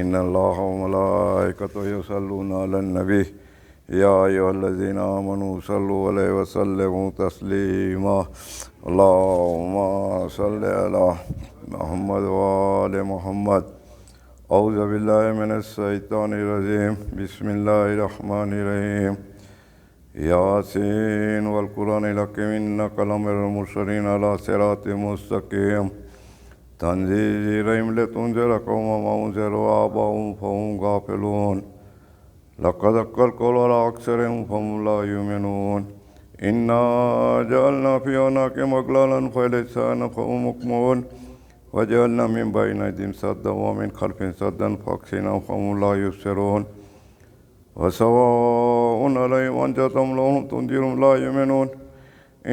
إن الله وملائكته يصلون على النبي يا أيها الذين آمنوا صلوا عليه وسلموا تسليما اللهم صل على محمد وآل محمد. أعوذ بالله من الشيطان الرجيم. بسم الله الرحمن الرحيم. ياسين والقرآن الحكيم إنك لمن المرسلين على صراط مستقيم. تنزيل لتنذر قوما ما أنذر آباؤهم فهم غافلون. لقد حق القول على أكثرهم فهم لا يؤمنون. إنا جعلنا في أعناقهم أغلالا فلسانا فهم مقمحون وجعلنا من بين أيديهم سدا ومن خلفهم سدا فأغشيناهم فهم لا يبصرون. وسواء عليهم أنذرتهم لهم تنذرهم لا يؤمنون.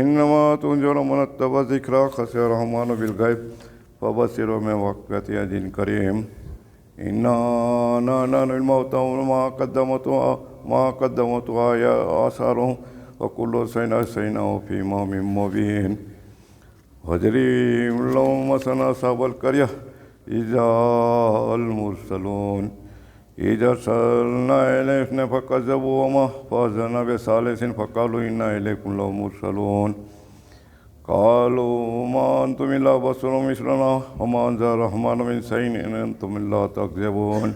إنما تنذر من اتبع الذكر خشي الرحمن بالغيب فبشره بمغفرة أجر كريم. إنا نحن الموتى ما قدمت آثارهم وكل شيء أحصيناه في إمام مبين. واضرب لهم مثلا أصحاب القرية إذ جاء المرسلون إذ أرسلنا إليهم فكذبوا وما فأرسلنا بثالث فقالوا إنا إليكم لمرسلون. قالوا ما أنتم إلا بشر مثلنا وما أنزل الرحمن من شيء إن أنتم إلا تكذبون.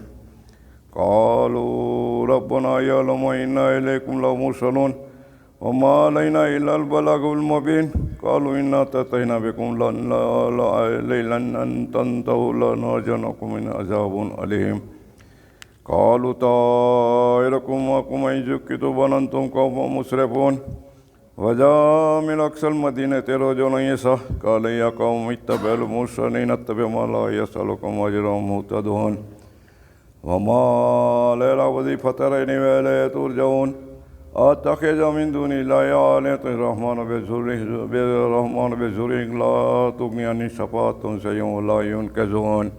قالوا ربنا يعلم إنا إليكم لمرسلون وما علينا إلا البلاغ المبين. قالوا إنا أتينا بكم ليلا أن تنتهوا لنرجونكم من عذاب أليم. قالوا طائركم معكم إن ذكرتم بل أنتم قوم مسرفون. وجاء من أقصى المدينة رجل يسعى قال يا قوم اتبعوا المرسلين اتبعوا ما لا يسألكم أجرا مهتدون. وما للعبد فترين وإليه ترجعون. أتخذ من دون الله آلهة الرحمن بزره لا تغني عني شفاعتهم شيئا ولا ينقذون.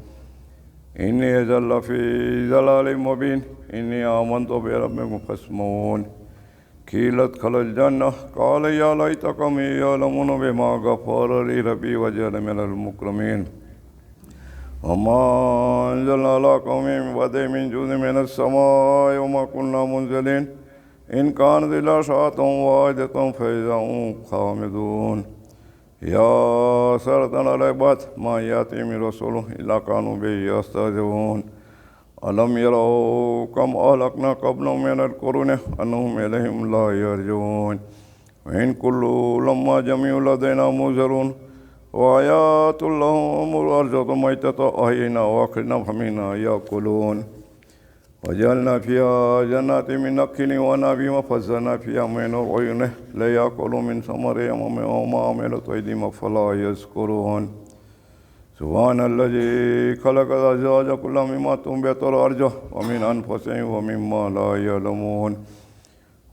إني إذا لفي ضلال مبين. إني آمنت بربكم فاسمعون. قيل ادخل الجنة قال يا ليت قومي يعلمون بما غفر لي ربي وجعلني من المكرمين. وما أنزلنا على قومي من بعده من جود من السماء وما كنا منزلين. إن كانت إلا ساعة واحدة فإذا هم خامدون. يا سرة على العباد ما يأتي من رسول إلا كانوا به يستهزئون. ألم يروا كم أهلكنا قبلهم من القرون أنهم إليهم لا يرجعون. وإن كل لما جميع لدينا منذرون. وآيات لهم الأرض ميتة أحيينا وأخرجنا فمنها يأكلون. وجعلنا فيها جنات من نخيل وعنب وفجرنا فيها من العيون ليأكلوا من ثمرها وما عملت أيديهم فلا يشكرون. سبحان الذي خلق الأزواج كلها مما تنبت الأرض ومن أنفسهم ومما لا يعلمون.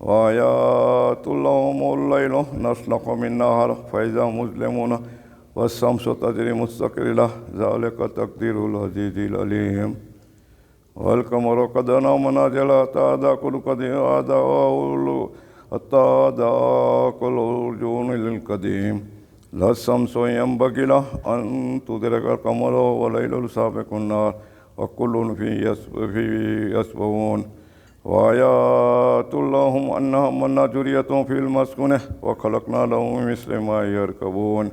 وآيات لهم الليل نسلخ من النهار فإذا مظلمون والشمس تجري مستقر له ذلك تقدير العزيز العليم. والقمر قدرناه منازل حتى عاد كل أرجون للقديم. لا الشمس ينبغي له أن تدرك القمر والليل سابق النهار وكل في يسبحون. وآيات لهم أنها من جرية في المسكنة وخلقنا لهم مثل ما يركبون.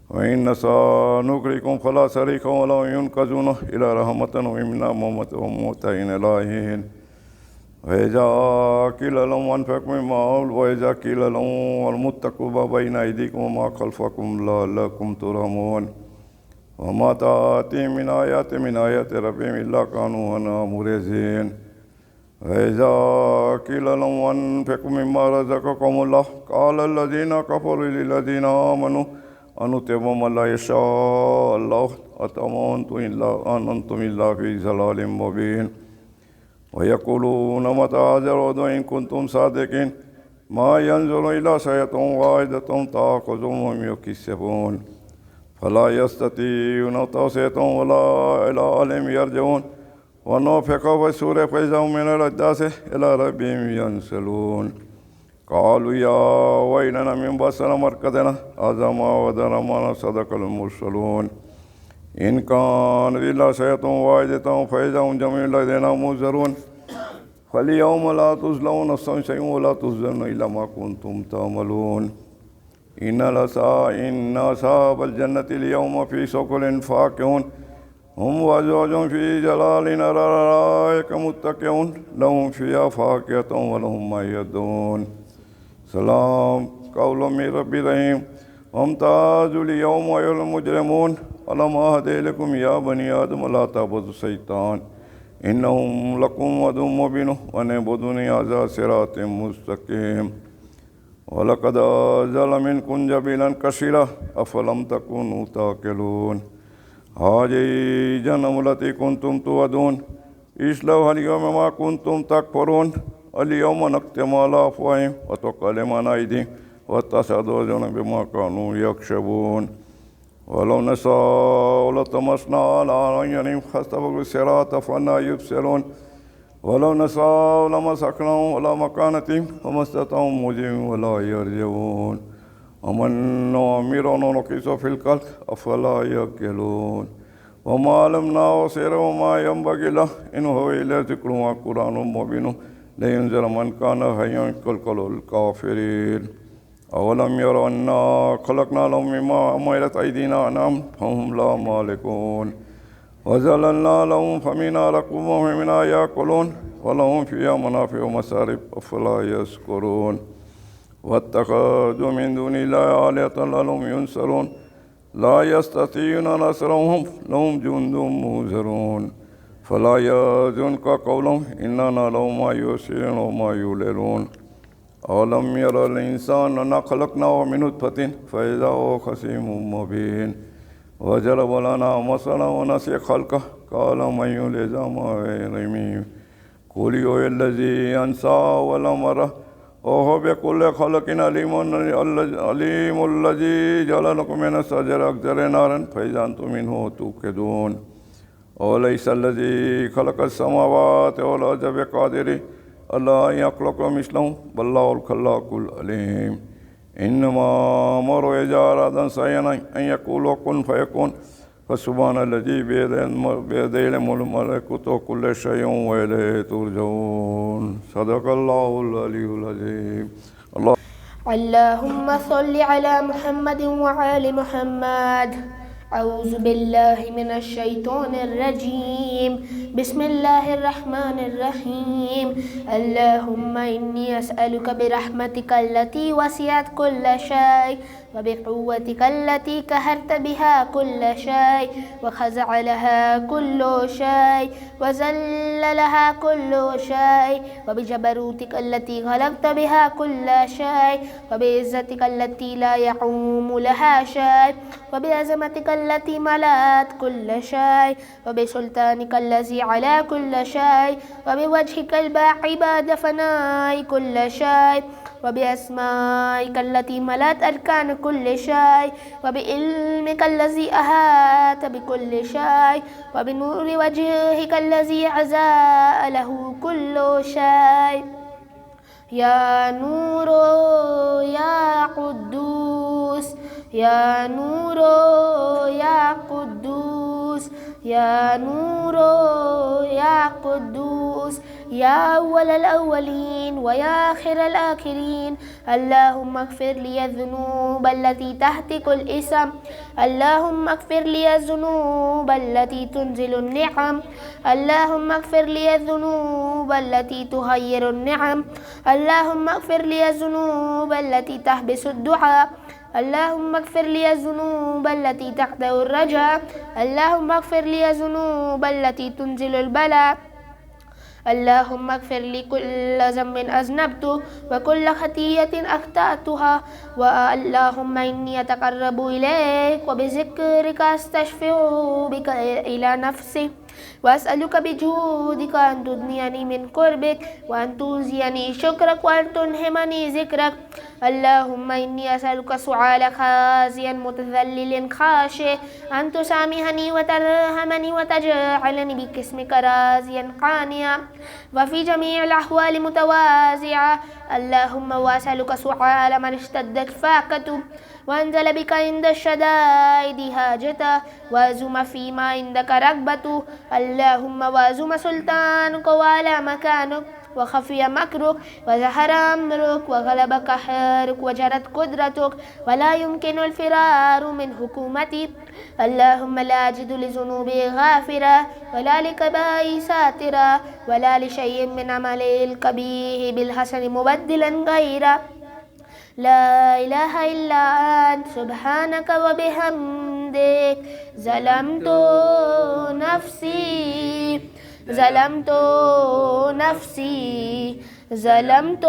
وإن نشأ نغرقهم فلا صريخ ولا ينقذون إلى رحمة منا موتى إلى حين. وإذا قيل لهم أنفقوا مما وإذا قيل لهم المتقوا بين أيديكم وما خلفكم لعلكم ترحمون. وما تأتيهم من آيات ربهم إلا كانوا عنها معرضين. وإذا قيل لهم أنفقوا مما رزقكم الله قال الذين كفروا للذين آمنوا أنطعم من لا يشاء الله أنتم إلا في ضلال مبين. ويقولون متى هذا الوعد إن كنتم صادقين ما ينزل إلا صيحة واحدة تأخذهم وهم يكسبون. فلا يستطيعون توصية ولا إلى أهلهم يرجعون. ونفخ في الصور فإذا هم من الأجداث إلى ربهم ينسلون. قالوا يا ويلنا من بصر مركزنا هذا ما وعد الرحمن صدق المرسلون. إن كان إلا شيئة واحدة فإذا هم جميع لدينا منذرون فاليوم لا تظلمون نفس شيئا ولا تجزون إلا ما كنتم تعملون إن أصحاب الجنة اليوم في شغل فاكهون هم وأزواجهم في جلال على الأرائك متكئون لهم فيها فاكهة ولهم ما يدعون سلام قول من رب رحيم وامتازوا اليوم أيها المجرمون ألم أعهد إليكم يا بني آدم لا تعبدوا الشيطان إنهم لكم عدو مبين وأن اعبدوني هذا صراط مستقيم ولقد أنزل منكم جبلا كثيرا أفلم تكونوا تعقلون هذه جهنم التي كنتم توعدون اصلوها اليوم ما كنتم تكفرون اليوم نختم على أفواههم وتكلمنا أيديهم وتشهد أرجلهم بما كانوا يكسبون ولو نشاء لطمسنا على أعينهم فاستبقوا الصراط فأنى يبصرون ولو نشاء لمسخناهم على مكانتهم فما استطاعوا موجبين ولا يرجعون ومن نعمره ننكسه في الخلق أفلا يعقلون وما علمناه سيرا وما ينبغي له إن هو إلا ذكر وقرآن مبين لينذر من كان حيا كالقول الكافرين أولم يروا أنا خلقنا لهم مما عملت أيدينا أنعام فهم لا مالكون وذللنا لهم فمنها ركوبهم ومنها يأكلون ولهم فيها منافع ومشارب أفلا يشكرون واتخذوا من دون الله آلهة لعلهم ينصرون لا يستطيعون نصرهم لهم جند مهزرون فلا يحزنك قولهم إننا نعلم ما يسرون وما يعلنون أولم يرى الإنسان أنا خلقناه من نطفة فإذا هو خصيم مبين وضرب لنا مثلا ونسي خلقه قال من يحيي العظام وهي رميم قل يحيي الذي أنشأ أول مرة وهو بكل خلق عليم الذي جعل لكم من الشجر أخضر نارا فإذا أنتم منه توقدون وليس الذي خلق السماوات والأرض بقادر ألا يخلق مثلهم بل الله الخلاق العليم إنما أمره إذا أراد شيئا أن يقول كن فيكون فسبحان الذي بيده الملكوت وكل شيء وإليه ترجعون صدق الله العلي العظيم اللهم صل على محمد وآل محمد. أعوذ بالله من الشيطان الرجيم. بسم الله الرحمن الرحيم. اللهم إني أسألك برحمتك التي وسعت كل شيء وبقوتك التي قهرت بها كل شيء وخزع لها كل شيء وذل لها كل شيء وبجبروتك التي غلبت بها كل شيء وبعزتك التي لا يقوم لها شيء وبعظمتك التي ملأت كل شيء وبسلطانك الذي على كل شيء وبوجهك الباقي بعد فناء كل شيء وبأسمائك التي ملأت أركان كل شيء وبعلمك الذي أحاط بكل شيء وبنور وجهك الذي عزاء له كل شيء. يا نور يا قدوس يا نور يا قدوس يا نور يا قدوس يا أول الأولين ويا آخر الآخرين. اللهم اغفر لي الذنوب التي تهتك الإثم. اللهم اغفر لي الذنوب التي تنزل النعم. اللهم اغفر لي الذنوب التي تغير النعم. اللهم اغفر لي الذنوب التي تحبس الدعاء. اللهم اغفر لي الذنوب التي تقطع الرجاء. اللهم اغفر لي الذنوب التي تنزل البلاء. اللهم اغفر لي كل ذنب أذنبته وكل خطيئة أخطأتها. اللهم إني أتقرب إليك وبذكرك أستشفع بك إلى نفسي وأسألك بجودك أن تدنيني من قربك وأن توزيني شكرك وأن تلهمني ذكرك. اللهم إني أسألك سؤال خازيا متذلل خاشع أن تسامحني وترحمني وتجعلني باسمك راضيا قانعا وفي جميع الأحوال متواضعا. اللهم وأسألك سؤال من اشتدت فاقته وأنزل بك عند الشدائد حاجته وازم فيما عندك رغبته. اللهم وازم سلطانك وعلى مكانك وخفي مكرك وظهر أمرك وغلب قهرك وجرت قدرتك ولا يمكن الفرار من حكومتي. اللهم لا أجد لذنوبي غافرا ولا لكبائي ساترا ولا لشيء من عملي القبيح بالحسن مبدلا غيره. لا إله إلا أنت سبحانك وبحمدك ظلمت نفسي ظلمت نفسي ظلمت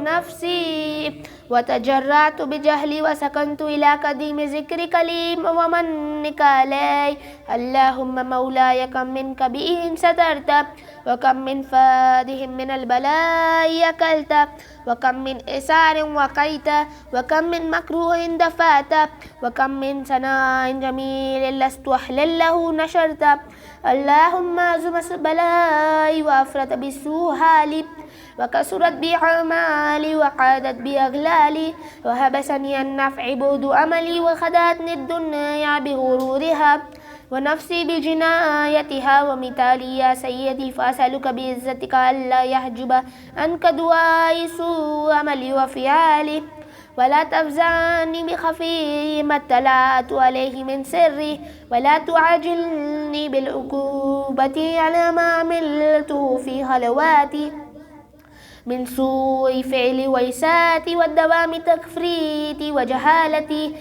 نفسي وتجرعت بجهلي وسكنت إلى قديم ذكرك لي ومنك علي. اللهم مولاي كم من كبير سترت وكم من فادهم من البلاء أكلت وكم من إسار وقيت وكم من مكروه دفعت وكم من ثناء جميل لست أحلل له نشرت. اللهم أعظم بلائي وأفرط بالسوء حالي وكسرت بي أعمالي وقادت بي أغلالي وهبسني النفع بعد أملي وخدعتني الدنيا بغرورها ونفسي بجنايتها ومثالي يا سيدي. فأسألك بعزتك ألا يحجب عنك دعائي سوء عملي وفعالي ولا تفزعني بخفي ما اطلعت عليه من سري ولا تعجلني بالعقوبة على ما عملته في خلواتي من سوء فعلي وإساءتي والدوام تفريطي وجهالتي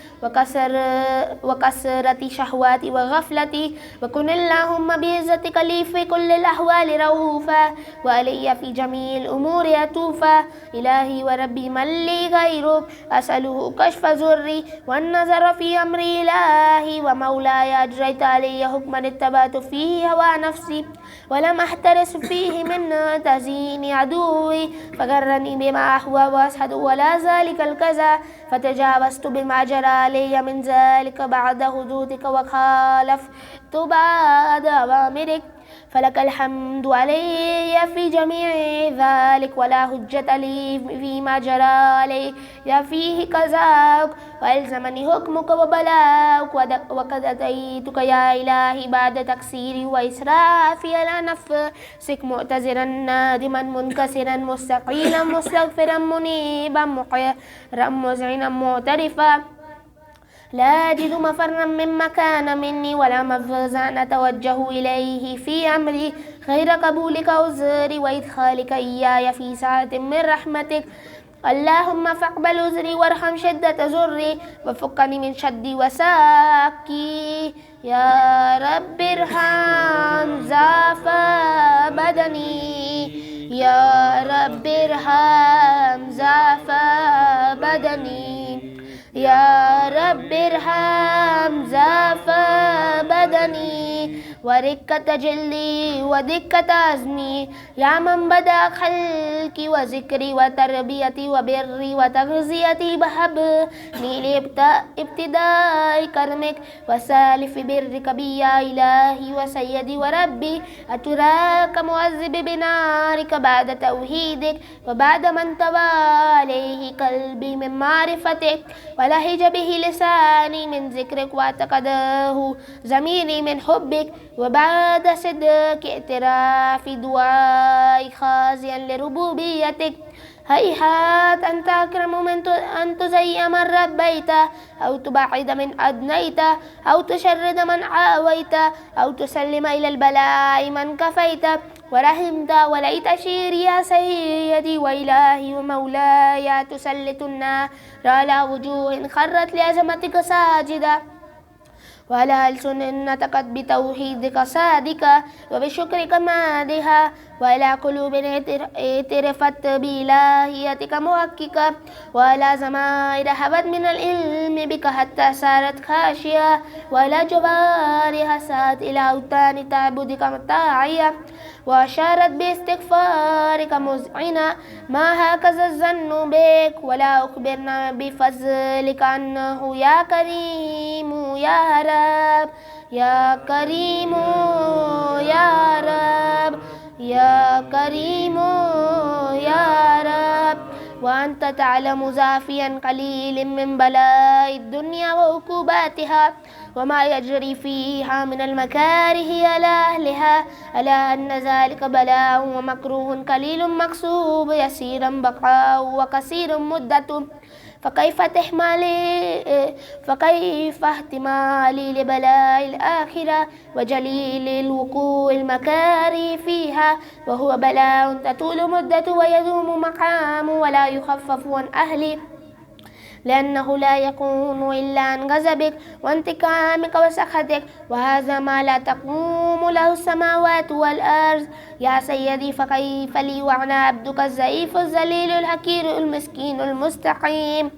وكسرة شهواتي وغفلتي. وكن اللهم بعزتك لي في كل الأحوال رؤوفا وعلي في جميع الأمور عطوفا. إلهي وربي من لي غيرك أسأله كشف ضري والنظر في أمري. إلهي ومولاي أجريت علي حكما اتبعت فيه هوى نفسي ولم أحترس فيه من تزيين عدوي فغرني بما أهوى وأسحد ولا ذلك الكذا فتجاوزت بما جرى علي من ذلك بعد حدودك وخالفت بعد أوامرك فلك الحمد علي في جميع ذلك ولا حجة لي فيما جرى علي فيه كذاك وألزمني حكمك وبلاك وقد أتيتك يا إلهي بعد تقصيري وإسرافي على نفسك معتذرا نادما منكسرا مستقيلا مستغفرا منيبا مقرا مذعنا معترفا لا أجد مفرا مما كان مني ولا مفزا أتوجه إليه في أمري غير قبولك عذري وإدخالك إياي في ساعة من رحمتك. اللهم فاقبل عذري وارحم شدة ضري وفكني من شدي وساكي. يا رب ارحم ضعف بدني يا رب ارحم ضعف بدني يا رب ارحم ضعف بدني ورقة جلدي ودقة عزمي يا من بدأ خلقي وذكري وتربيتي وبري وتغذيتي بحبني لابتداء كرمك وسالف برك بي يا إلهي وسيدي وربي. أتراك معذب بنارك بعد توحيدك وبعد ما انطوى عليه قلبي من معرفتك ولهج به لساني من ذكرك واعتقده ضميري من حبك وبعد صدق اعتراف دعائي خاضعا لربوبيتك. هيهات أنت أكرم من أن تزي من ربيت أو تبعد من أدنيت أو تشرد من عاويت أو تسلم إلى البلاء من كفيت ورحمت. وليت شيري يا سيدي وإلهي ومولاي تسلط النار على وجوه خرت لعظمتك ساجدة وعلى ألسن نطقت بتوحيدك صادقة وبشكرك مادها وعلى قلوب اعترفت بإلهيتك محققة وعلى ضمائر هبت من العلم بك حتى صارت خاشية وعلى جوارح سعت إلى أوطان تعبدك مطاعية وأشارت باستغفارك مذعنة. ما هكذا الظن بك ولا أخبرنا بفضلك أنه يا كريم يا رب يا كريم يا رب يا كريم يا رب وأنت تعلم زافيا قليل من بلاء الدنيا وعقوباتها وما يجري فيها من المكاره على أهلها، ألا أن ذلك بلاء ومكروه قليل مكسوب يسيرا بقاء وكثير مدة، فكيف احتمالي لبلاء الآخرة وجليل الوقوع المكاره فيها، وهو بلاء تطول مدة ويدوم مقام ولا يخفف عن أهله، لأنه لا يكون إلا عن غضبك وانتقامك وسخطك، وهذا ما لا تقوم له السماوات والأرض. يا سيدي فكيف لي وأنا عبدك الضعيف الذليل الحقير المسكين المستقيم؟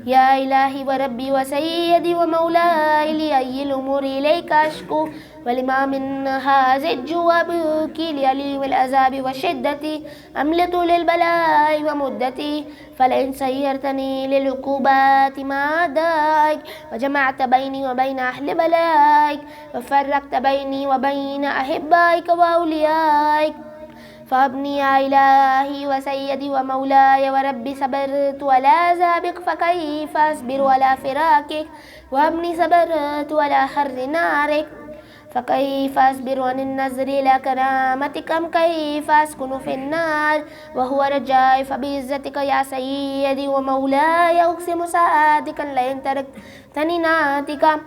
يا إلهي وربي وسيدي ومولاي، لأي الأمور إليك أشكو، ولما من هذا الجوع أبكي، لأليم العذاب وشدتي أملت للبلاء ومدتي، فلئن سيرتني للعقوبات ما داك، وجمعت بيني وبين أهل بلائك، وفرقت بيني وبين أحبائك وأوليائك، فابني يا إلهي وسيدي ومولاي وربي، صبرت على عذابك فكيف أصبر على فراقك، وابني صبرت على حر نارك فكيف أصبر عن النظر إلى كرامتك، أم كيف أسكن في النار وهو رجائي، فبعزتك يا سيدي ومولاي أقسم صادقا لئن تركتني ناتك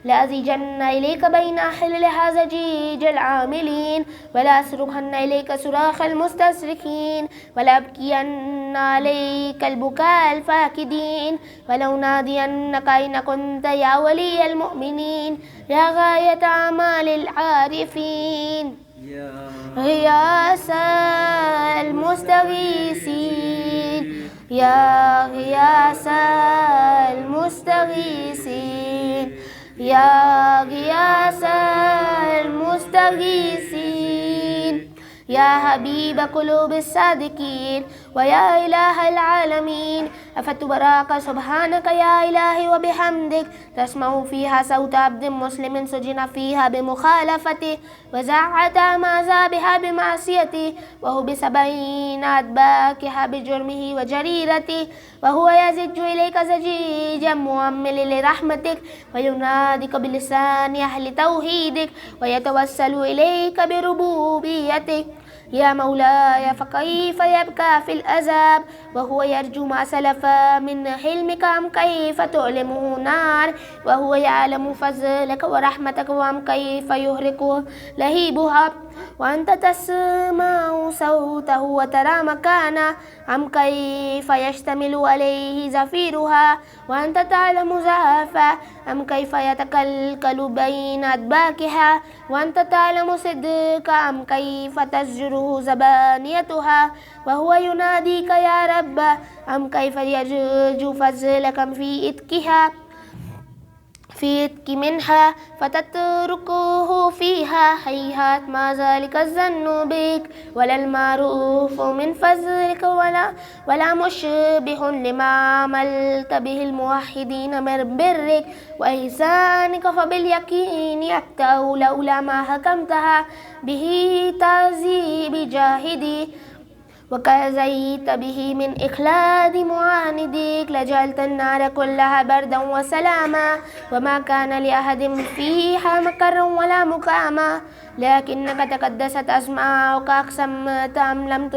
لأزيجن إليك بين أهل هذا جيج العاملين، ولا أصرخن إليك صراخ المستسرخين، ولا أبكين عليك البكاء الفاقدين، ولو نادينك أين كنت يا ولي المؤمنين، يا غاية أعمال العارفين، غياث المستغيثين، يا غياث المستغيثين، يا غياث المستغيثين، يا حبيب قلوب الصادقين، ويا إله العالمين، أفتبراك سبحانك يا إلهي وبحمدك، تسمع فيها صوت عبد مسلم سجن فيها بمخالفته، وزعت ما بها بمعصيته، وهو بسبعين أدباكها بجرمه وجريرته، وهو يزج إليك زجيجا مؤمل لرحمتك، ويناديك بلسان أهل توحيدك، ويتوسل إليك بربوبيتك. يا مولاي فكيف يبكى في العذاب وهو يرجو ما سلف من حلمك، أم كيف تؤلمه نار وهو يعلم فضلك ورحمتك، وأم كيف يهرق لهيبها وأنت تسمع صوته وترى مكانه، أم كيف يشتمل عليه زفيرها وأنت تعلم زافه، أم كيف يتكلكل بين أدباكها وأنت تعلم صدق، أم كيف تزجره زبانيتها وهو يناديك يا رب، أم كيف يرجو فضلك في إتكها منها فتتركه فيها، هيهات ما ذلك الظن بك ولا المعروف من فضلك، ولا مشبه لما عملت به الموحدين من برك وإحسانك، فباليقين يقطع لولا ما حكمتها به تعذيب جاهدي، وكزيت به من إخلاد معانديك، لجعلت النار كلها بردا وسلاما، وما كان لأحد فيها مكرا ولا مقاما، لكنك تقدست أسماؤك أقسمت أم لم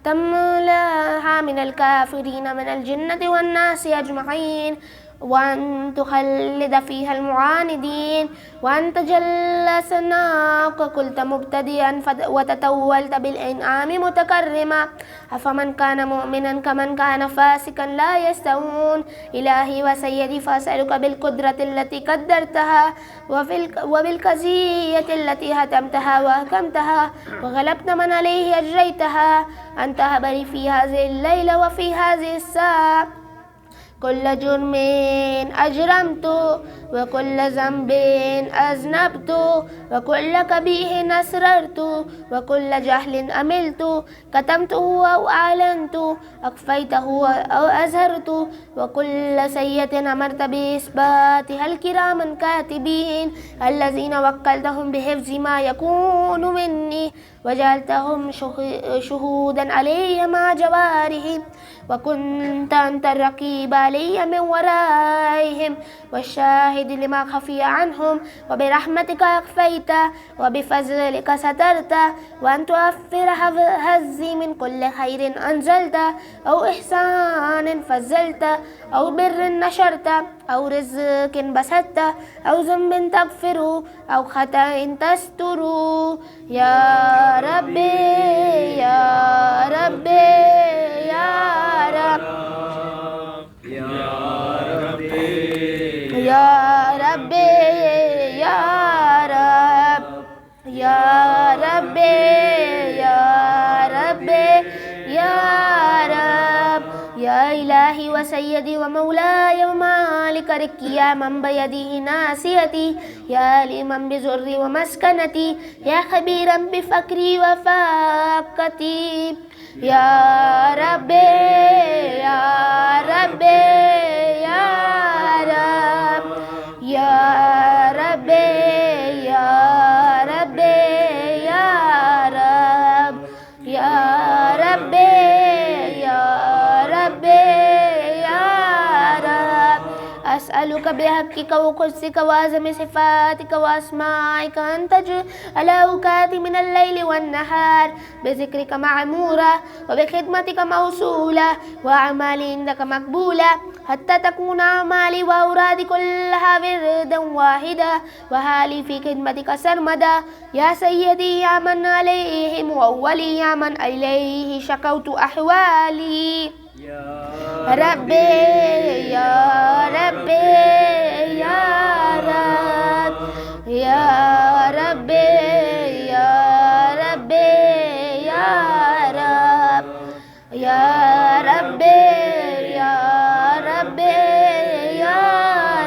تملأها من الكافرين من الجنة والناس أجمعين، وأن تخلد فيها المعاندين، وأن تجل سناك قلت مبتدئا وتتولت بالإنعام متكرما، أفمن كان مؤمنا كمن كان فاسقا لا يستوون. إلهي وسيدي فأسألك بالقدرة التي قدرتها وبالكزية التي هتمتها وأحكمتها وغلبت من عليه أجريتها، أن تهب لي في هذه الليلة وفي هذه الساعة كل جرم أجرمت، وكل ذنب أذنبت، وكل كبيه أسررت، وكل جهل أملت، كتمته أو أعلنت، أخفيته أو أظهرت، وكل سيئة أمرت بإثباتها الكرام الكاتبين الذين وكلتهم بحفظ ما يكون مني، وجعلتهم شهودا علي مع جوارهم وكنت أنت الرقيب علي من ورائهم والشاهد لما خفي عنهم وبرحمتك أخفيت وبفضلك سترت وأن توفر هزي من كل خير أنزلت أو إحسان فزلت أو بر نشرت أو رزق بسطت أو ذنب تغفر أو خطأ تستر يا ربي يا ربي يا رب يا ربي يا ربي يا رب يا ربي يا ربي يا رب يا إلهي وسيدي ومولاي ومالك ركي يا من بيده ناسيتي يا لمن بزري ومسكنتي يا خبيرا بفكري وفاقتي يا ربي يا ربي يا رب يا ربي يا ربي يا رب يا ربي يا ربي يا رب أسألك بحقك وقدسك وعظم صفاتك وأسمائك أن تجعل أوقاتي من الليل والنهار بذكرك معمورة وبخدمتك موصولة وأعمالي عندك مقبولة حتى تكون أعمالي وأورادي كلها وردا واحدة وحالي في خدمتك سرمدا يا سيدي يا من عليه مؤولي يا من إليه شكوت أحوالي يا ربي يا ربي يا رب يا ربي يا ربي يا رب يا ربي يا ربي يا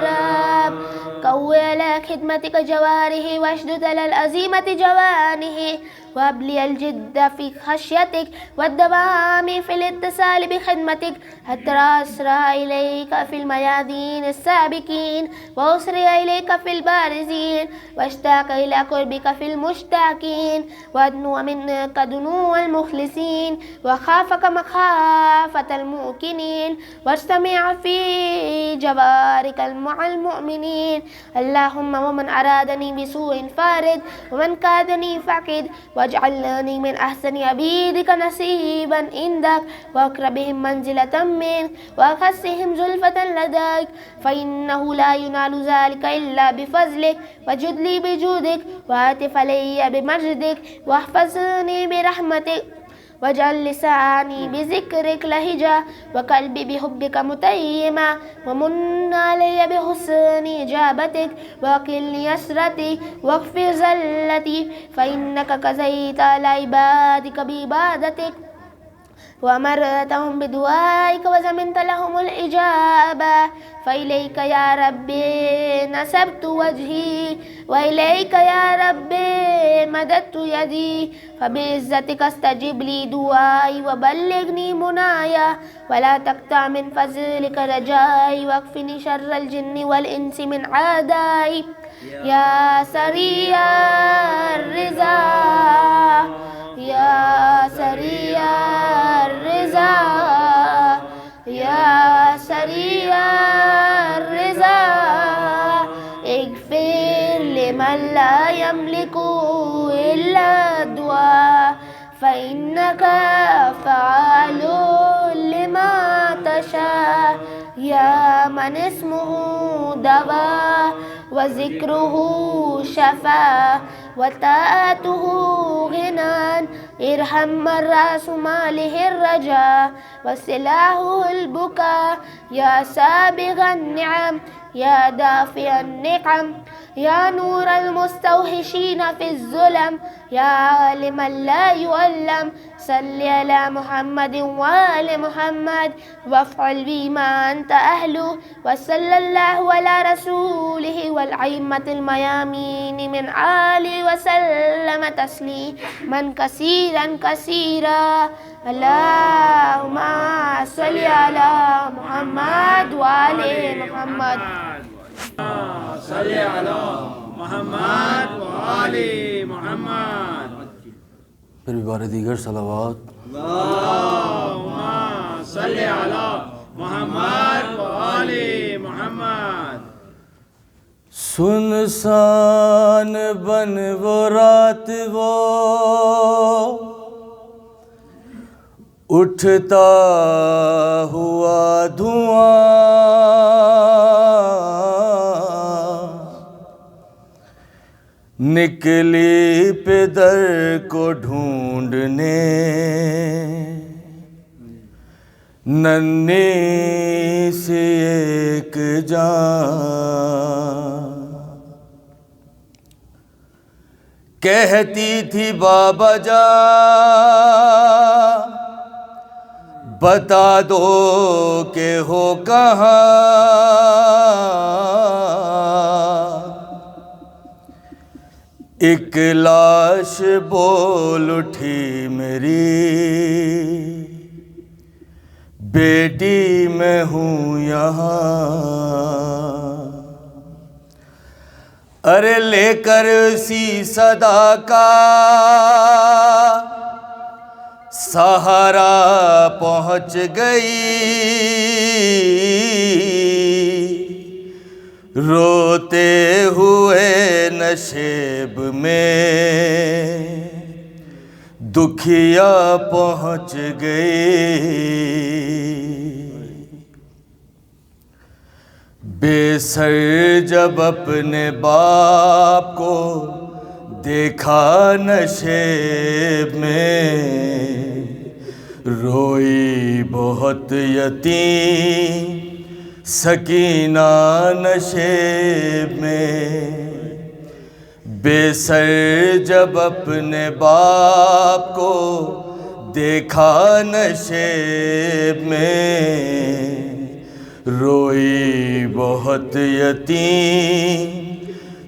رب قوي على خدمتك جواره واشدد على العزيمة جوانه وهب لي الجد في خشيتك والدوام في الاتصال بخدمتك حتى أسرع إليك في الميادين السابقين وأسرع إليك في البارزين واشتاق إلى قربك في المشتاقين وأدنو منك دنو المخلصين وخافك مخافة الموقنين واجتمع في جوارك مع المؤمنين اللهم ومن أرادني بسوء فارد ومن كادني فقد واجعلني من أحسن عبيدك نصيبا عندك وأقربهم منزلة منك وأخصهم زلفة لديك فإنه لا ينال ذلك إلا بفضلك وجد لي بجودك وهاتف علي بمجدك واحفظني برحمتك واجعل لساني بذكرك لهجة وقلبي بحبك متيما ومن علي بحسن إجابتك وقل يسرتي واغفر زلتي فإنك كزيت على عبادك بعبادتك وأمرتهم بدعائك وزمنت لهم الإجابة فإليك يا ربي نسبت وجهي وإليك يا ربي مددت يدي فبعزتك استجب لي دعائي وبلغني منايا ولا تقطع من فضلك رجائي واكفني شر الجن والإنس من عادائي يا سريع الرضا يا سريع الرضا يا سريع الرضا اغفر لمن لا يملك إلا الدعاء فإنك فعال لما تشاء يا من اسمه دواء وذكره شفاء وطاعته غنى ارحم من رأس ماله الرجاء وسلاحه البكاء يا سابغ النعم يا دافع النقم يا نور المستوحشين في الظلم يا عالما لا يعلم صل على محمد وآل محمد وافعل بما أنت أهله وصلى الله على رسوله والأئمة الميامين من آله وسلم تسليما كثيرا كثيرا اللهم صل على محمد وآل محمد صل على محمد وآل محمد. پھر بھی بار دیگر صلوات۔ اللہم صلی علی محمد و آل محمد۔ سنسان بن وہ رات وہ اٹھتا ہوا دھواں، نکلی پدر کو ڈھونڈنے ننھی سی ایک جان، کہتی تھی بابا جان بتا دو کہ ہو کہاں، ایک لاش بول اٹھی میری، بیٹی میں ہوں یہاں، ارے لے کر اسی صدا کا سہارا پہنچ گئی، روتے ہوئے نشیب میں دکھیا پہنچ گئی، بے سر جب اپنے باپ کو دیکھا نشیب میں، روئی بہت یتیم سکینہ نشیب میں، بے سر جب اپنے باپ کو دیکھا نشیب میں، روئی بہت یتیم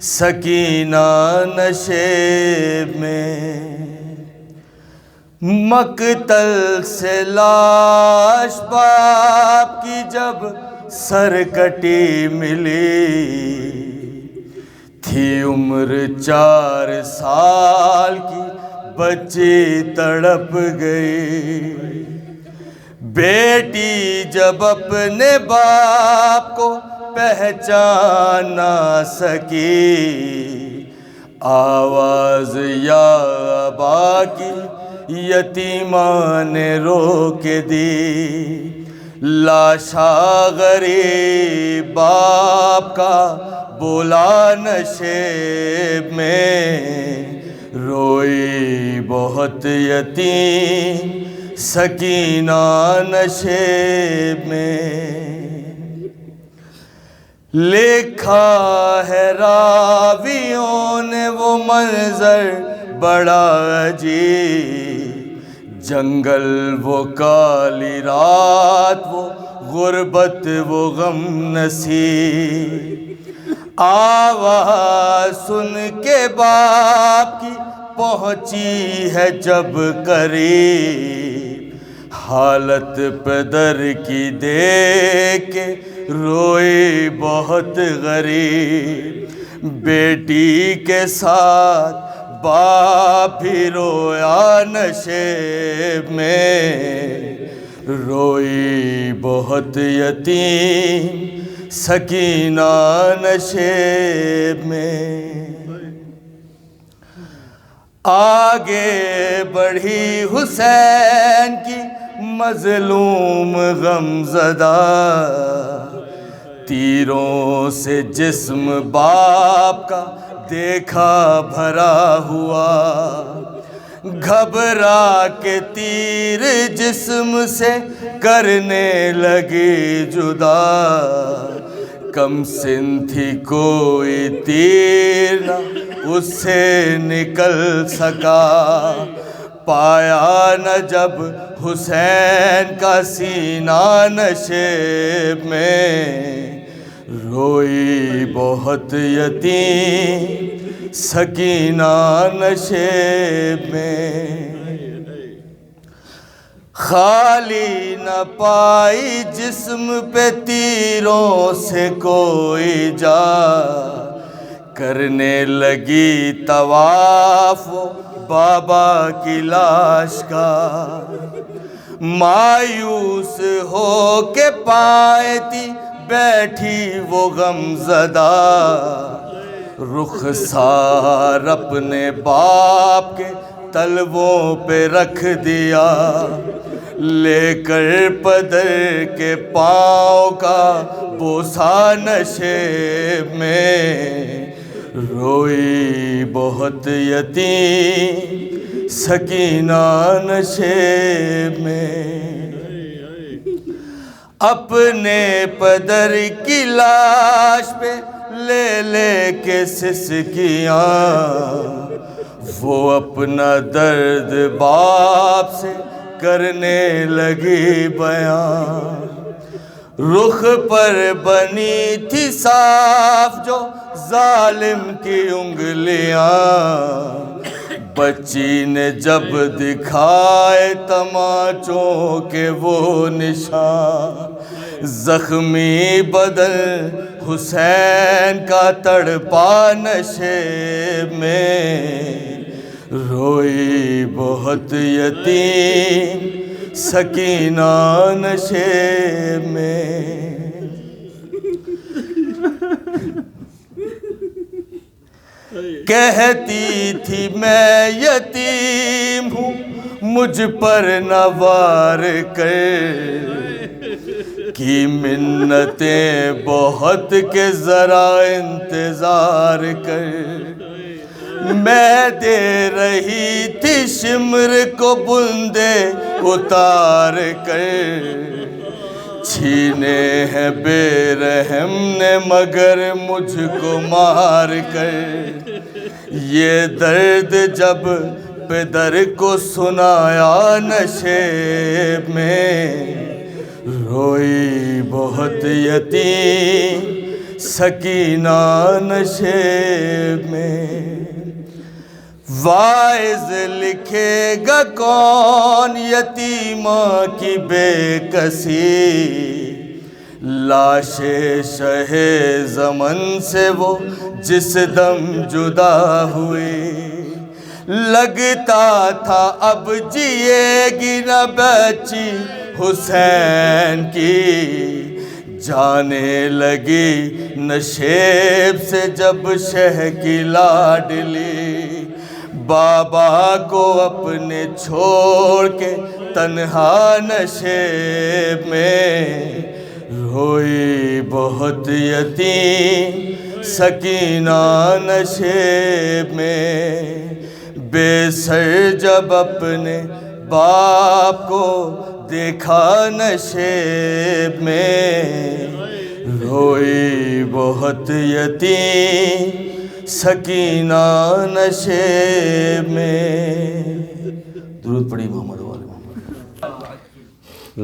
سکینہ نشیب میں، مقتل سے لاش باپ کی جب سر کٹی ملی، تھی عمر 4 سال کی بچی تڑپ گئی، بیٹی جب اپنے باپ کو پہچان نہ سکی، آواز یا ابا کی یتیمہ نے رو کے دی، لاشا غریب باپ کا بولا نشیب میں، روئی بہت یتیم سکینہ نشیب میں، لکھا ہے راویوں نے وہ منظر بڑا عجیب، جنگل وہ کالی رات وہ غربت وہ غم نصیب، آواز سن کے باپ کی پہنچی ہے جب قریب، حالت پدر کی دیکھ کے روئی بہت غریب، بیٹی کے ساتھ باپ بھی رویا نشیب میں، روئی بہت یتیم سکینہ نشیب میں، آگے بڑھی حسین کی مظلوم غم زدہ، تیروں سے جسم باپ کا دیکھا بھرا ہوا، گھبرا کے تیر جسم سے کرنے لگی جدا، کم سن تھی کوئی تیر نہ اس سے نکل سکا، پایا نہ جب حسین کا سینہ نشیب میں، روئی بہت یتیم سکینہ نشیب میں، خالی نہ پائی جسم پہ تیروں سے کوئی جا، کرنے لگی طواف وہ بابا کی لاش کا، مایوس ہو کے پائے تھی بیٹھی وہ غم زدہ، رخسار اپنے باپ کے تلووں پہ رکھ دیا، لے کر پدر کے پاؤں کا بوسہ نشے میں، روئی بہت یتیم سکینہ نشے میں، اپنے پدر کی لاش پہ لے لے کے سسکیاں، وہ اپنا درد باپ سے کرنے لگی بیان، رخ پر بنی تھی صاف جو ظالم کی انگلیاں، بچی نے جب دکھائے تماچوں کے وہ نشان، زخمی بدن حسین کا تڑپا نشے میں، روئی بہت یتیم سکینہ نشے میں۔ کہتی تھی میں یتیم ہوں مجھ پر نہ وار کر، کی منتیں بہت کے ذرا انتظار کر، میں دے رہی تھی شمر کو بندے اتار کر، چھینے ہیں بے رحم نے مگر مجھ کو مار کر، یہ درد جب پدر کو سنایا نشے میں، روئی بہت یتیم سکینہ نشے میں۔ واعظ لکھے گا کون یتیمہ کی بے کسی، لاش شہ زمن سے وہ جس دم جدا ہوئی، لگتا تھا اب جیے گی نہ بچی حسین کی، جانے لگی نشیب سے جب شہ کی لاڈلی، بابا کو اپنے چھوڑ کے تنہا نشیب میں، روئی بہت یتیم سکینہ نشیب میں، بے سر جب اپنے باپ کو دیکھا نشیب میں، روئی بہت یتیم سکینہ نشیب میں۔ درود پڑھی محمد وآل محمد۔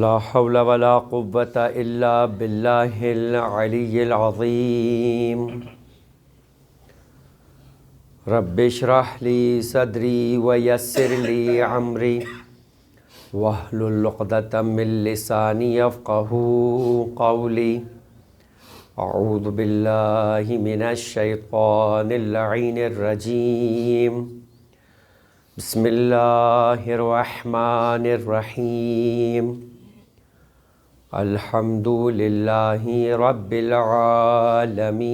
لا حول ولا قوة الا باللہ العلی العظیم۔ رب اشرح لی صدری ویسر لی امری واحلل عقدۃ من لسانی یفقہوا قولی۔ اعوذ باللہ من الشیطان اللعین الرجیم۔ بسم اللہ الرحمن الرحیم۔ الحمد للہ رب العالمین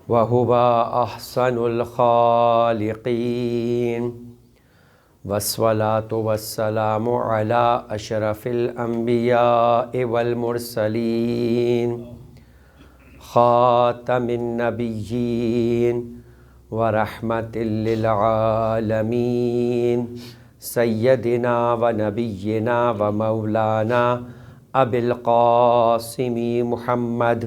وہو احسن الخالقین، والصلاة والسلام علی اشرف الانبیاء والمرسلین، خاتم النبیین ورحمت للعالمین، سیدنا و نبینا و مولانا ابی القاسم محمد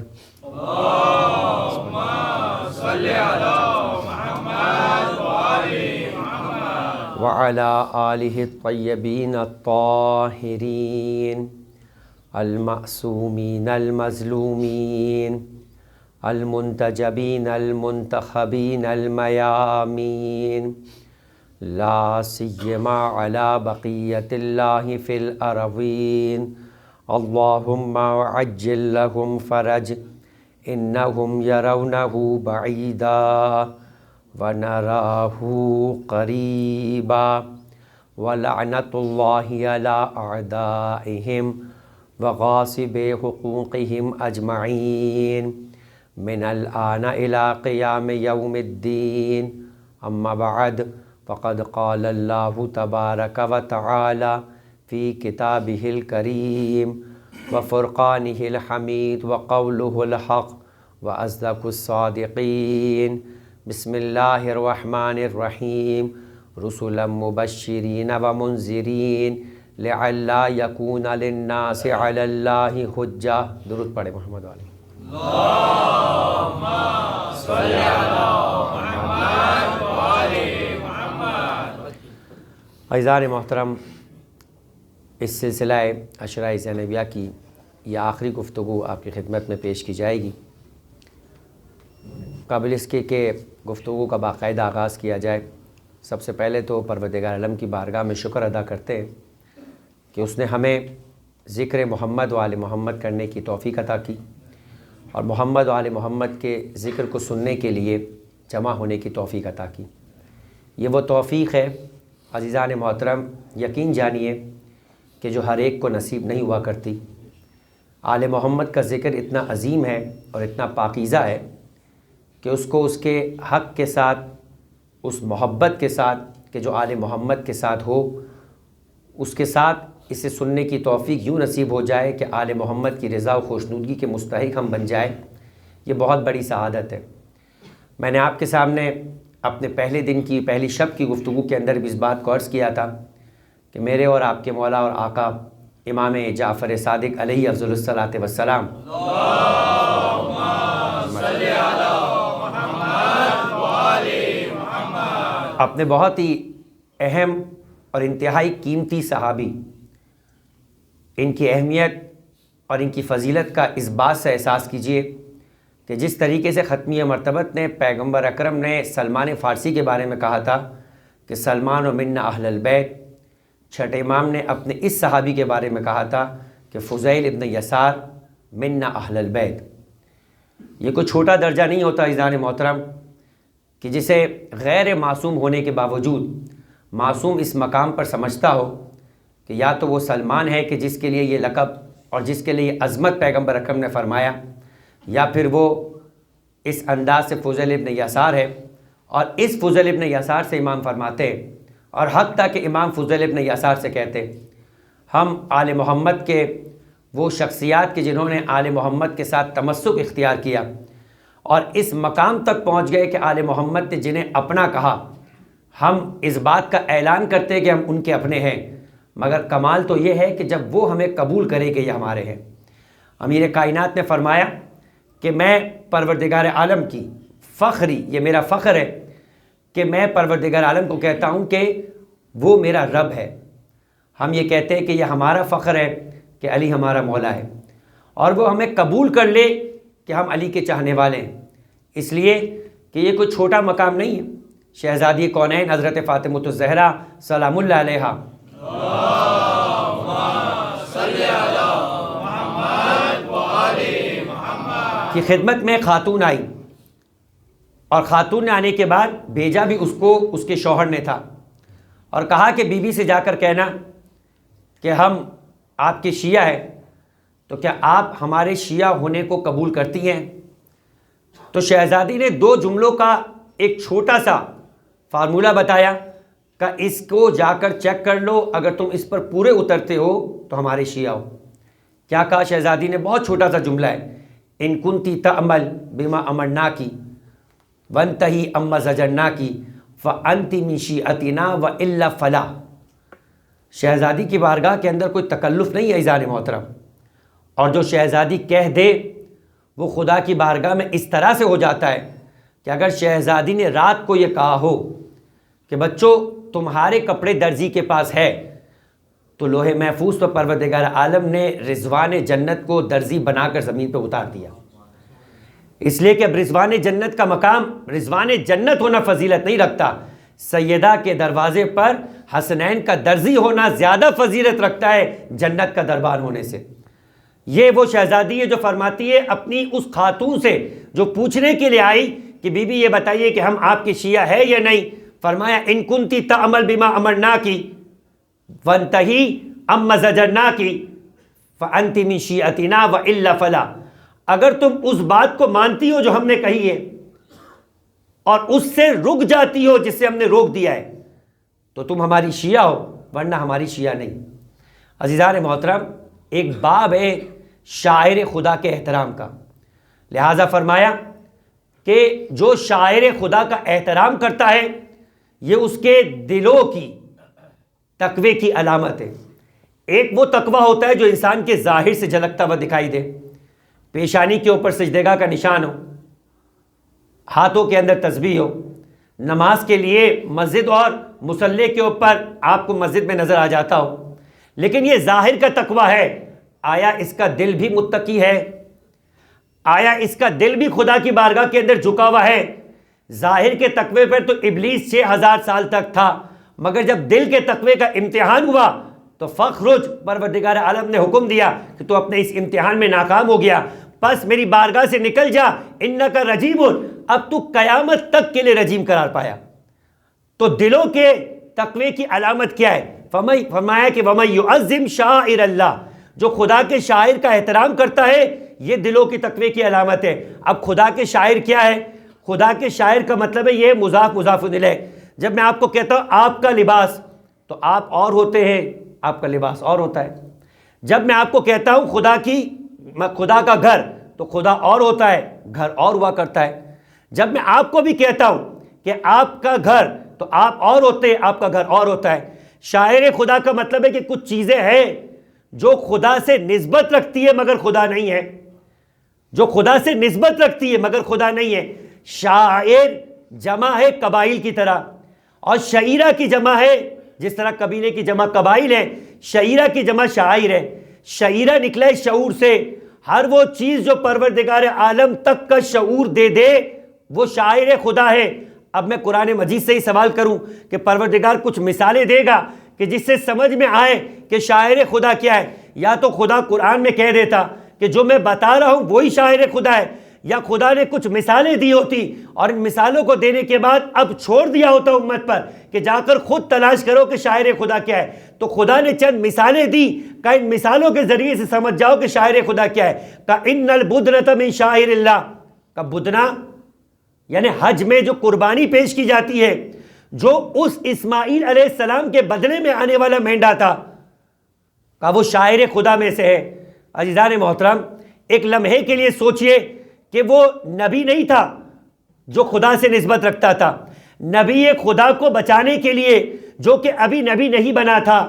وعلى آلہ الطیبین الطاہرین المعصومین المظلومین المنتجبین المنتخبین المیامین، لا سیما علی بقیت اللہ فی الارضین، اللہم عجل لہم فرج انہم یرونہ بعیدا ونراہ قریبا ولعنت اللہ علی اعدائہم وغاصب حقوقہم اجمعین من الآن الی قیام یوم الدین اما بعد فقد قال اللہ تبارک و تعالی فی کتابہ الکریم وفرقانہ الحمید وقولہ الحق واصدق الصادقین بسم اللہ الرحمن الرحیم رسلا مبشرین ومنذرین لعلی یکون للناس علی اللہ حجہ. درود پڑھے محمد علیہ. عزیزان محترم، اس سلسلہ عشرہ زینبیہ کی یہ آخری گفتگو آپ کی خدمت میں پیش کی جائے گی. قبل اس کے کہ گفتگو کا باقاعدہ آغاز کیا جائے، سب سے پہلے تو پروردگار عالم کی بارگاہ میں شکر ادا کرتے ہیں کہ اس نے ہمیں ذکر محمد و آل محمد کرنے کی توفیق عطا کی اور محمد و آل محمد کے ذکر کو سننے کے لیے جمع ہونے کی توفیق عطا کی. یہ وہ توفیق ہے عزیزان محترم، یقین جانیے کہ جو ہر ایک کو نصیب نہیں ہوا کرتی. آل محمد کا ذکر اتنا عظیم ہے اور اتنا پاکیزہ ہے کہ اس کو اس کے حق کے ساتھ، اس محبت کے ساتھ کہ جو آل محمد کے ساتھ ہو، اس کے ساتھ اسے سننے کی توفیق یوں نصیب ہو جائے کہ آل محمد کی رضا و خوشنودگی کے مستحق ہم بن جائیں، یہ بہت بڑی سعادت ہے. میں نے آپ کے سامنے اپنے پہلے دن کی پہلی شب کی گفتگو کے اندر بھی اس بات کو عرض کیا تھا کہ میرے اور آپ کے مولا اور آقا امام جعفر صادق علیہ افضل الصلاۃ والسلام اپنے بہت ہی اہم اور انتہائی قیمتی صحابی، ان کی اہمیت اور ان کی فضیلت کا اس بات سے احساس کیجئے کہ جس طریقے سے ختمیہ مرتبت نے پیغمبر اکرم نے سلمان فارسی کے بارے میں کہا تھا کہ سلمان و منا اہل البیت، چھٹے امام نے اپنے اس صحابی کے بارے میں کہا تھا کہ فضیل ابن یسار منا اہل البیت. یہ کوئی چھوٹا درجہ نہیں ہوتا عزیزان محترم کہ جسے غیر معصوم ہونے کے باوجود معصوم اس مقام پر سمجھتا ہو کہ یا تو وہ سلمان ہے کہ جس کے لیے یہ لقب اور جس کے لیے عظمت پیغمبر اکرم نے فرمایا، یا پھر وہ اس انداز سے فضیل ابن یسار ہے اور اس فضیل ابن یسار سے امام فرماتے ہیں اور حق تک کہ امام فضیل ابن یسار سے کہتے ہم آل محمد کے وہ شخصیات کے جنہوں نے آل محمد کے ساتھ تمسک اختیار کیا اور اس مقام تک پہنچ گئے کہ آل محمد نے جنہیں اپنا کہا، ہم اس بات کا اعلان کرتے کہ ہم ان کے اپنے ہیں، مگر کمال تو یہ ہے کہ جب وہ ہمیں قبول کرے کہ یہ ہمارے ہیں. امیر کائنات نے فرمایا کہ میں پروردگار عالم کی فخری، یہ میرا فخر ہے کہ میں پروردگار عالم کو کہتا ہوں کہ وہ میرا رب ہے. ہم یہ کہتے ہیں کہ یہ ہمارا فخر ہے کہ علی ہمارا مولا ہے اور وہ ہمیں قبول کر لے کہ ہم علی کے چاہنے والے ہیں، اس لیے کہ یہ کوئی چھوٹا مقام نہیں ہے. شہزادی کونین حضرت فاطمۃ الزہرا سلام اللہ علیہا کی خدمت میں خاتون آئی اور خاتون نے آنے کے بعد بھیجا بھی اس کو اس کے شوہر نے تھا اور کہا کہ بیوی سے جا کر کہنا کہ ہم آپ کے شیعہ ہیں تو کیا آپ ہمارے شیعہ ہونے کو قبول کرتی ہیں؟ تو شہزادی نے 2 جملوں کا ایک چھوٹا سا فارمولہ بتایا کہ اس کو جا کر چیک کر لو، اگر تم اس پر پورے اترتے ہو تو ہمارے شیعہ ہو. کیا کہا شہزادی نے؟ بہت چھوٹا سا جملہ ہے، ان کنتی تعمل بما امرناکی وانتہی اما زجرناکی فانتی من شیعتنا والا فلا. شہزادی کی بارگاہ کے اندر کوئی تکلف نہیں ہے عزیزان محترم، اور جو شہزادی کہہ دے وہ خدا کی بارگاہ میں اس طرح سے ہو جاتا ہے کہ اگر شہزادی نے رات کو یہ کہا ہو کہ بچوں تمہارے کپڑے درزی کے پاس ہے، تو لوح محفوظ پر پروردگار عالم نے رضوان جنت کو درزی بنا کر زمین پہ اتار دیا، اس لیے کہ اب رضوان جنت کا مقام، رضوان جنت ہونا فضیلت نہیں رکھتا، سیدہ کے دروازے پر حسنین کا درزی ہونا زیادہ فضیلت رکھتا ہے جنت کا دربار ہونے سے. یہ وہ شہزادی ہے جو فرماتی ہے اپنی اس خاتون سے جو پوچھنے کے لیے آئی کہ بی بی یہ بتائیے کہ ہم آپ کے شیعہ ہے یا نہیں؟ فرمایا ان کنتی تعمل بما امرناکی وانتہی اما زجرناکی فانتی من شیعتنا والا فلا، اگر تم اس بات کو مانتی ہو جو ہم نے کہی ہے اور اس سے رک جاتی ہو جس سے ہم نے روک دیا ہے تو تم ہماری شیعہ ہو، ورنہ ہماری شیعہ نہیں۔ عزیزان محترم، ایک باب ہے شاعر خدا کے احترام کا، لہٰذا فرمایا کہ جو شاعر خدا کا احترام کرتا ہے یہ اس کے دلوں کی تقوی کی علامت ہے۔ ایک وہ تقوی ہوتا ہے جو انسان کے ظاہر سے جھلکتا ہوا دکھائی دے، پیشانی کے اوپر سجدگاہ کا نشان ہو، ہاتھوں کے اندر تسبیح ہو، نماز کے لیے مسجد اور مصلی کے اوپر آپ کو مسجد میں نظر آ جاتا ہو، لیکن یہ ظاہر کا تقوی ہے۔ آیا اس کا دل بھی متقی ہے؟ آیا اس کا دل بھی خدا کی بارگاہ کے اندر جھکا ہوا ہے؟ ظاہر کے تقوی پر تو ابلیس 6000 سال تک تھا، مگر جب دل کے تقوی کا امتحان ہوا تو فخرج، پروردگار عالم نے حکم دیا کہ تو اپنے اس امتحان میں ناکام ہو گیا، پس میری بارگاہ سے نکل جا، انکا رجیم، اب تو قیامت تک کے لیے رجیم قرار پایا۔ تو دلوں کے تقوی کی علامت کیا ہے؟ فرمایا کہ وَمَن يُعَظِّمْ شَعَائِرَ اللَّهِ، جو خدا کے شاعر کا احترام کرتا ہے یہ دلوں کی تقوی کی علامت ہے۔ اب خدا کے شاعر کیا ہے؟ خدا کے شاعر کا مطلب ہے یہ مضاف مضاف الیہ۔ جب میں آپ کو کہتا ہوں آپ کا لباس، تو آپ اور ہوتے ہیں، آپ کا لباس اور ہوتا ہے۔ جب میں آپ کو کہتا ہوں خدا کا گھر، تو خدا اور ہوتا ہے، گھر اور ہوا کرتا ہے۔ جب میں آپ کو بھی کہتا ہوں کہ آپ کا گھر، تو آپ اور ہوتے ہیں، آپ کا گھر اور ہوتا ہے۔ شاعر خدا کا مطلب ہے کہ کچھ چیزیں ہیں جو خدا سے نسبت رکھتی ہے مگر خدا نہیں ہے، جو خدا سے نسبت رکھتی ہے مگر خدا نہیں ہے۔ شاعر جمع ہے قبائل کی طرح، اور شعیرہ کی جمع ہے جس طرح قبیلے کی جمع قبائل ہے، شعیرہ کی جمع شاعر ہے۔ شعیرہ نکلا ہے شعور سے، ہر وہ چیز جو پروردگار عالم تک کا شعور دے دے وہ شاعر خدا ہے۔ اب میں قرآن مجید سے ہی سوال کروں کہ پروردگار کچھ مثالیں دے گا کہ جس سے سمجھ میں آئے کہ شاعر خدا کیا ہے؟ یا تو خدا قرآن میں کہہ دیتا کہ جو میں بتا رہا ہوں وہی شاعر خدا ہے، یا خدا نے کچھ مثالیں دی ہوتی اور ان مثالوں کو دینے کے بعد اب چھوڑ دیا ہوتا امت پر کہ جا کر خود تلاش کرو کہ شاعر خدا کیا ہے۔ تو خدا نے چند مثالیں دی کہ ان مثالوں کے ذریعے سے سمجھ جاؤ کہ شاعر خدا کیا ہے۔ کہ ان البدنۃ من شاعر اللہ، کا بدنہ یعنی حج میں جو قربانی پیش کی جاتی ہے، جو اس اسماعیل علیہ السلام کے بدلے میں آنے والا مینڈا تھا، کہ وہ شاعر خدا میں سے ہے۔ عزیزان محترم، ایک لمحے کے لیے سوچئے کہ وہ نبی نہیں تھا جو خدا سے نسبت رکھتا تھا، نبی خدا کو بچانے کے لیے جو کہ ابھی نبی نہیں بنا تھا،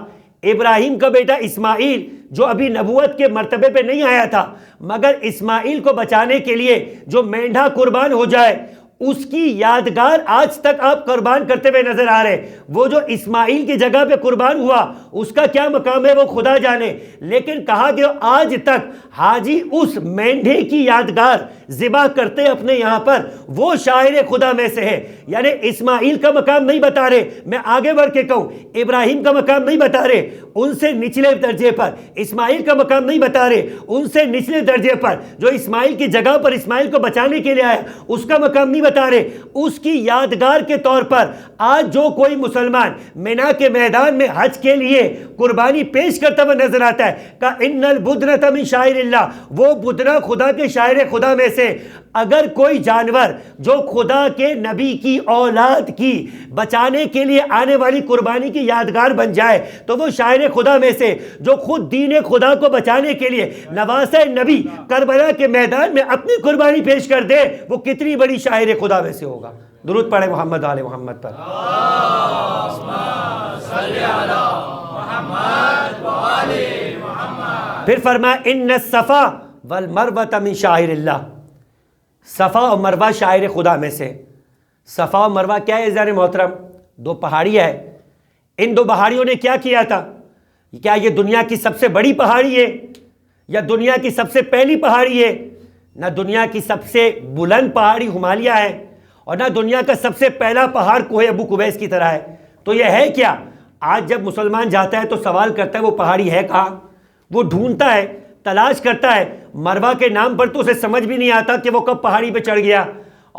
ابراہیم کا بیٹا اسماعیل جو ابھی نبوت کے مرتبے پہ نہیں آیا تھا، مگر اسماعیل کو بچانے کے لیے جو مینڈھا قربان ہو جائے اس کی یادگار آج تک آپ قربان کرتے ہوئے نظر آ رہے۔ وہ جو اسماعیل کی جگہ پہ قربان ہوا اس کا کیا مقام ہے وہ خدا جانے، لیکن کہا کہ آج تک حاجی اس مینڈھے کی یادگار ذبح کرتے اپنے یہاں پر، وہ شاعر خدا میں سے ہے۔ یعنی اسماعیل کا مقام نہیں بتا رہے، میں آگے بڑھ کے کہوں ابراہیم کا مقام نہیں بتا رہے، ان سے نچلے درجے پر اسماعیل کا مقام نہیں بتا رہے، ان سے نچلے درجے پر جو اسماعیل کی جگہ پر اسماعیل کو بچانے کے لیے آیا اس کا مقام نہیں بتا رہے۔ اس کی یادگار کے طور پر آج جو کوئی مسلمان مینا کے میدان میں حج کے لیے قربانی پیش کرتا ہوا نظر آتا ہے کہ ان البدنۃ من شاعر اللہ، وہ بدنہ خدا کے شاعر خدا میں سے۔ اگر کوئی جانور جو خدا کے نبی کی اولاد کی بچانے کے لیے آنے والی قربانی کی یادگار بن جائے تو وہ شاعر خدا میں سے۔ جو خود دین خدا کو بچانے کے لیے نواسہ نبی کربلا کے میدان میں اپنی قربانی پیش کر دے وہ کتنی بڑی شاعر خدا میں سے ہوگا۔ درود پڑھے محمد آل محمد پر۔ پھر فرمایا ان الصفا والمروۃ من شاعر اللہ، صفا اور مروہ شاعر خدا میں سے۔ صفا اور مروہ کیا ہے عزیزان محترم؟ دو پہاڑیاں ہیں۔ ان دو پہاڑیوں نے کیا کیا تھا؟ کیا یہ دنیا کی سب سے بڑی پہاڑی ہے یا دنیا کی سب سے پہلی پہاڑی ہے؟ نہ دنیا کی سب سے بلند پہاڑی ہمالیہ ہے اور نہ دنیا کا سب سے پہلا پہاڑ کوہ ابو قبیس کی طرح ہے۔ تو یہ ہے کیا؟ آج جب مسلمان جاتا ہے تو سوال کرتا ہے وہ پہاڑی ہے کہاں؟ وہ ڈھونڈتا ہے، تلاش کرتا ہے۔ مروہ کے نام پر تو اسے سمجھ بھی نہیں آتا کہ وہ کب پہاڑی پہ چڑھ گیا،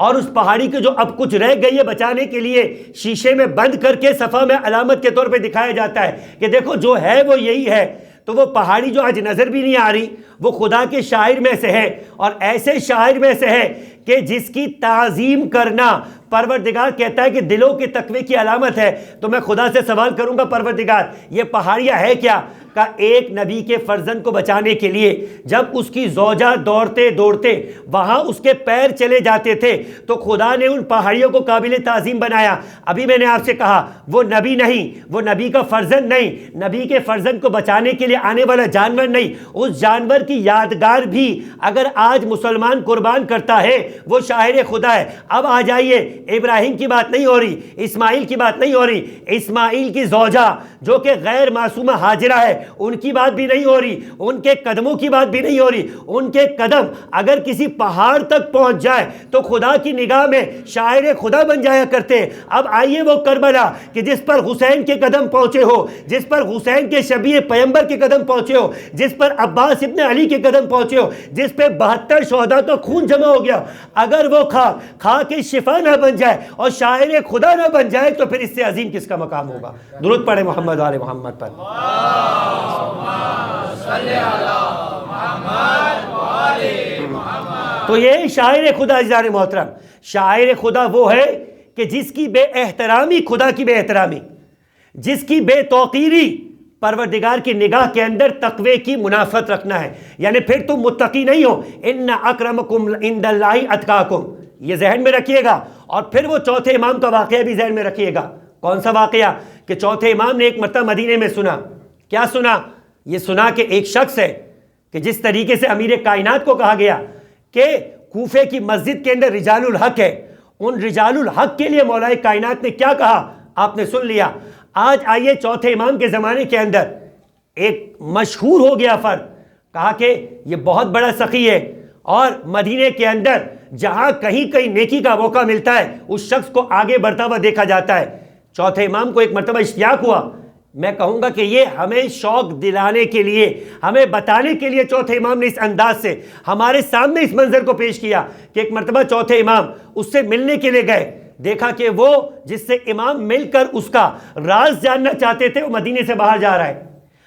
اور اس پہاڑی کے جو اب کچھ رہ گئی ہے بچانے کے لیے شیشے میں بند کر کے صفا میں علامت کے طور پہ دکھایا جاتا ہے کہ دیکھو جو ہے وہ یہی ہے. تو وہ پہاڑی جو آج نظر بھی نہیں آ رہی وہ خدا کے شاعر میں سے ہے, اور ایسے شاعر میں سے ہے کہ جس کی تعظیم کرنا پروردگار کہتا ہے کہ دلوں کے تقوی کی علامت ہے. تو میں خدا سے سوال کروں گا پروردگار یہ پہاڑیاں ہے کیا؟ کہ ایک نبی کے فرزند کو بچانے کے لیے جب اس کی زوجہ دوڑتے دوڑتے وہاں اس کے پیر چلے جاتے تھے تو خدا نے ان پہاڑیوں کو قابل تعظیم بنایا. ابھی میں نے آپ سے کہا وہ نبی نہیں, وہ نبی کا فرزند نہیں, نبی کے فرزند کو بچانے کے لیے آنے والا جانور نہیں. اس جانور کی یادگار بھی اگر آج مسلمان قربان کرتا ہے وہ شاعر خدا ہے. اب آ جائیے, ابراہیم کی بات نہیں ہو رہی, اسماعیل کی بات نہیں ہو رہی, اسماعیل کی زوجہ جو کہ غیر معصومہ ہاجرہ ہے ان کی بات بھی نہیں ہو رہی, ان کے قدموں کی بات بھی نہیں ہو رہی. ان کے قدم اگر کسی پہاڑ تک پہنچ جائے تو خدا کی نگاہ میں شاعر خدا بن جایا کرتے. اب آئیے وہ کربلا کہ جس پر حسین کے قدم پہنچے ہو, جس پر حسین کے شبیہ پیغمبر کے قدم پہنچے ہو, جس پر عباس ابن علی کے قدم پہنچے ہو, جس پہ 72 شہداء کا خون جمع ہو گیا, اگر وہ کھا کے شفا نہ بن جائے اور شاعر خدا نہ بن جائے تو پھر اس سے عظیم کس کا مقام ہوگا؟ درود پڑھے محمد آل محمد پر. تو یہ شاعر خدا عزیزان محترم, شاعر خدا وہ ہے کہ جس کی بے احترامی خدا کی بے احترامی, جس کی بے توقیری پروردگار کی نگاہ کے اندر تقوی کی منافت رکھنا ہے. یعنی پھر تم متقی نہیں ہو, ان اکرمکم عند اللہ اتقاکم, یہ ذہن میں رکھیے گا. اور پھر وہ چوتھے امام کا واقعہ بھی ذہن میں رکھیے گا. کون سا واقعہ؟ کہ چوتھے امام نے ایک مرتبہ مدینے میں سنا. کیا سنا؟ یہ سنا کہ ایک شخص ہے کہ جس طریقے سے امیر کائنات کو کہا گیا کہ کوفے کی مسجد کے اندر رجال الحق ہے, ان رجال الحق کے لیے مولا کائنات نے کیا کہا آپ نے سن لیا. آج آئیے چوتھے امام کے زمانے کے اندر ایک مشہور ہو گیا فرد, کہا کہ یہ بہت بڑا سخی ہے اور مدینے کے اندر جہاں کہیں کہیں نیکی کا موقع ملتا ہے اس شخص کو آگے بڑھتا ہوا دیکھا جاتا ہے. چوتھے امام کو ایک مرتبہ اشتیاق ہوا. میں کہوں گا کہ یہ ہمیں شوق دلانے کے لیے, ہمیں بتانے کے لیے چوتھے امام نے اس انداز سے ہمارے سامنے اس منظر کو پیش کیا کہ ایک مرتبہ چوتھے امام اس سے ملنے کے لیے گئے. دیکھا کہ وہ جس سے امام مل کر اس کا راز جاننا چاہتے تھے وہ مدینے سے باہر جا رہا ہے.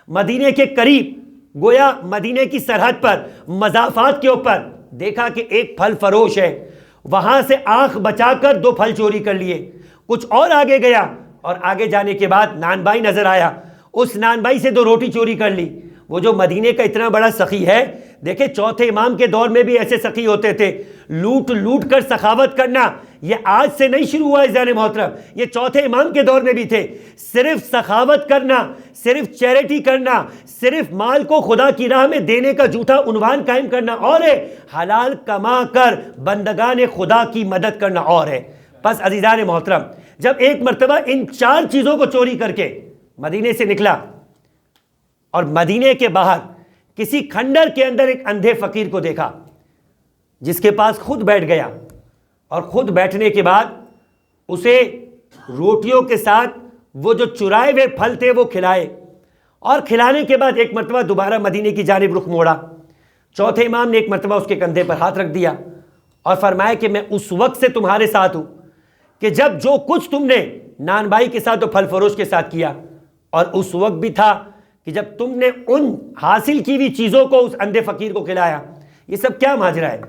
مدینے کے قریب گویا مدینے کی سرحد پر مضافات کے اوپر دیکھا کہ ایک پھل فروش ہے, وہاں سے آنکھ بچا کر 2 پھل چوری کر لیے. کچھ اور آگے گیا اور آگے جانے کے بعد نان بائی نظر آیا, اس نان بائی سے 2 روٹی چوری کر لی. وہ جو مدینے کا اتنا بڑا سخی ہے, دیکھیں چوتھے امام کے دور میں بھی ایسے سخی ہوتے تھے. لوٹ لوٹ کر سخاوت کرنا یہ آج سے نہیں شروع ہوا عزیزان محترم, یہ چوتھے امام کے دور میں بھی تھے. صرف سخاوت کرنا, صرف چیریٹی کرنا, صرف مال کو خدا کی راہ میں دینے کا جھوٹا عنوان قائم کرنا اور ہے, حلال کما کر بندگان خدا کی مدد کرنا اور ہے. بس عزیزان محترم جب ایک مرتبہ ان 4 چیزوں کو چوری کر کے مدینے سے نکلا اور مدینے کے باہر کسی کھنڈر کے اندر ایک اندھے فقیر کو دیکھا جس کے پاس خود بیٹھ گیا, اور خود بیٹھنے کے بعد اسے روٹیوں کے ساتھ وہ جو چرائے ہوئے پھل تھے وہ کھلائے, اور کھلانے کے بعد ایک مرتبہ دوبارہ مدینے کی جانب رخ موڑا. چوتھے امام نے ایک مرتبہ اس کے کندھے پر ہاتھ رکھ دیا اور فرمایا کہ میں اس وقت سے تمہارے ساتھ ہوں کہ جب جو کچھ تم نے نان بھائی کے ساتھ اور پھل فروش کے ساتھ کیا, اور اس وقت بھی تھا کہ جب تم نے ان حاصل کی ہوئی چیزوں کو اس اندھے فقیر کو کھلایا. یہ سب کیا ماجرا ہے؟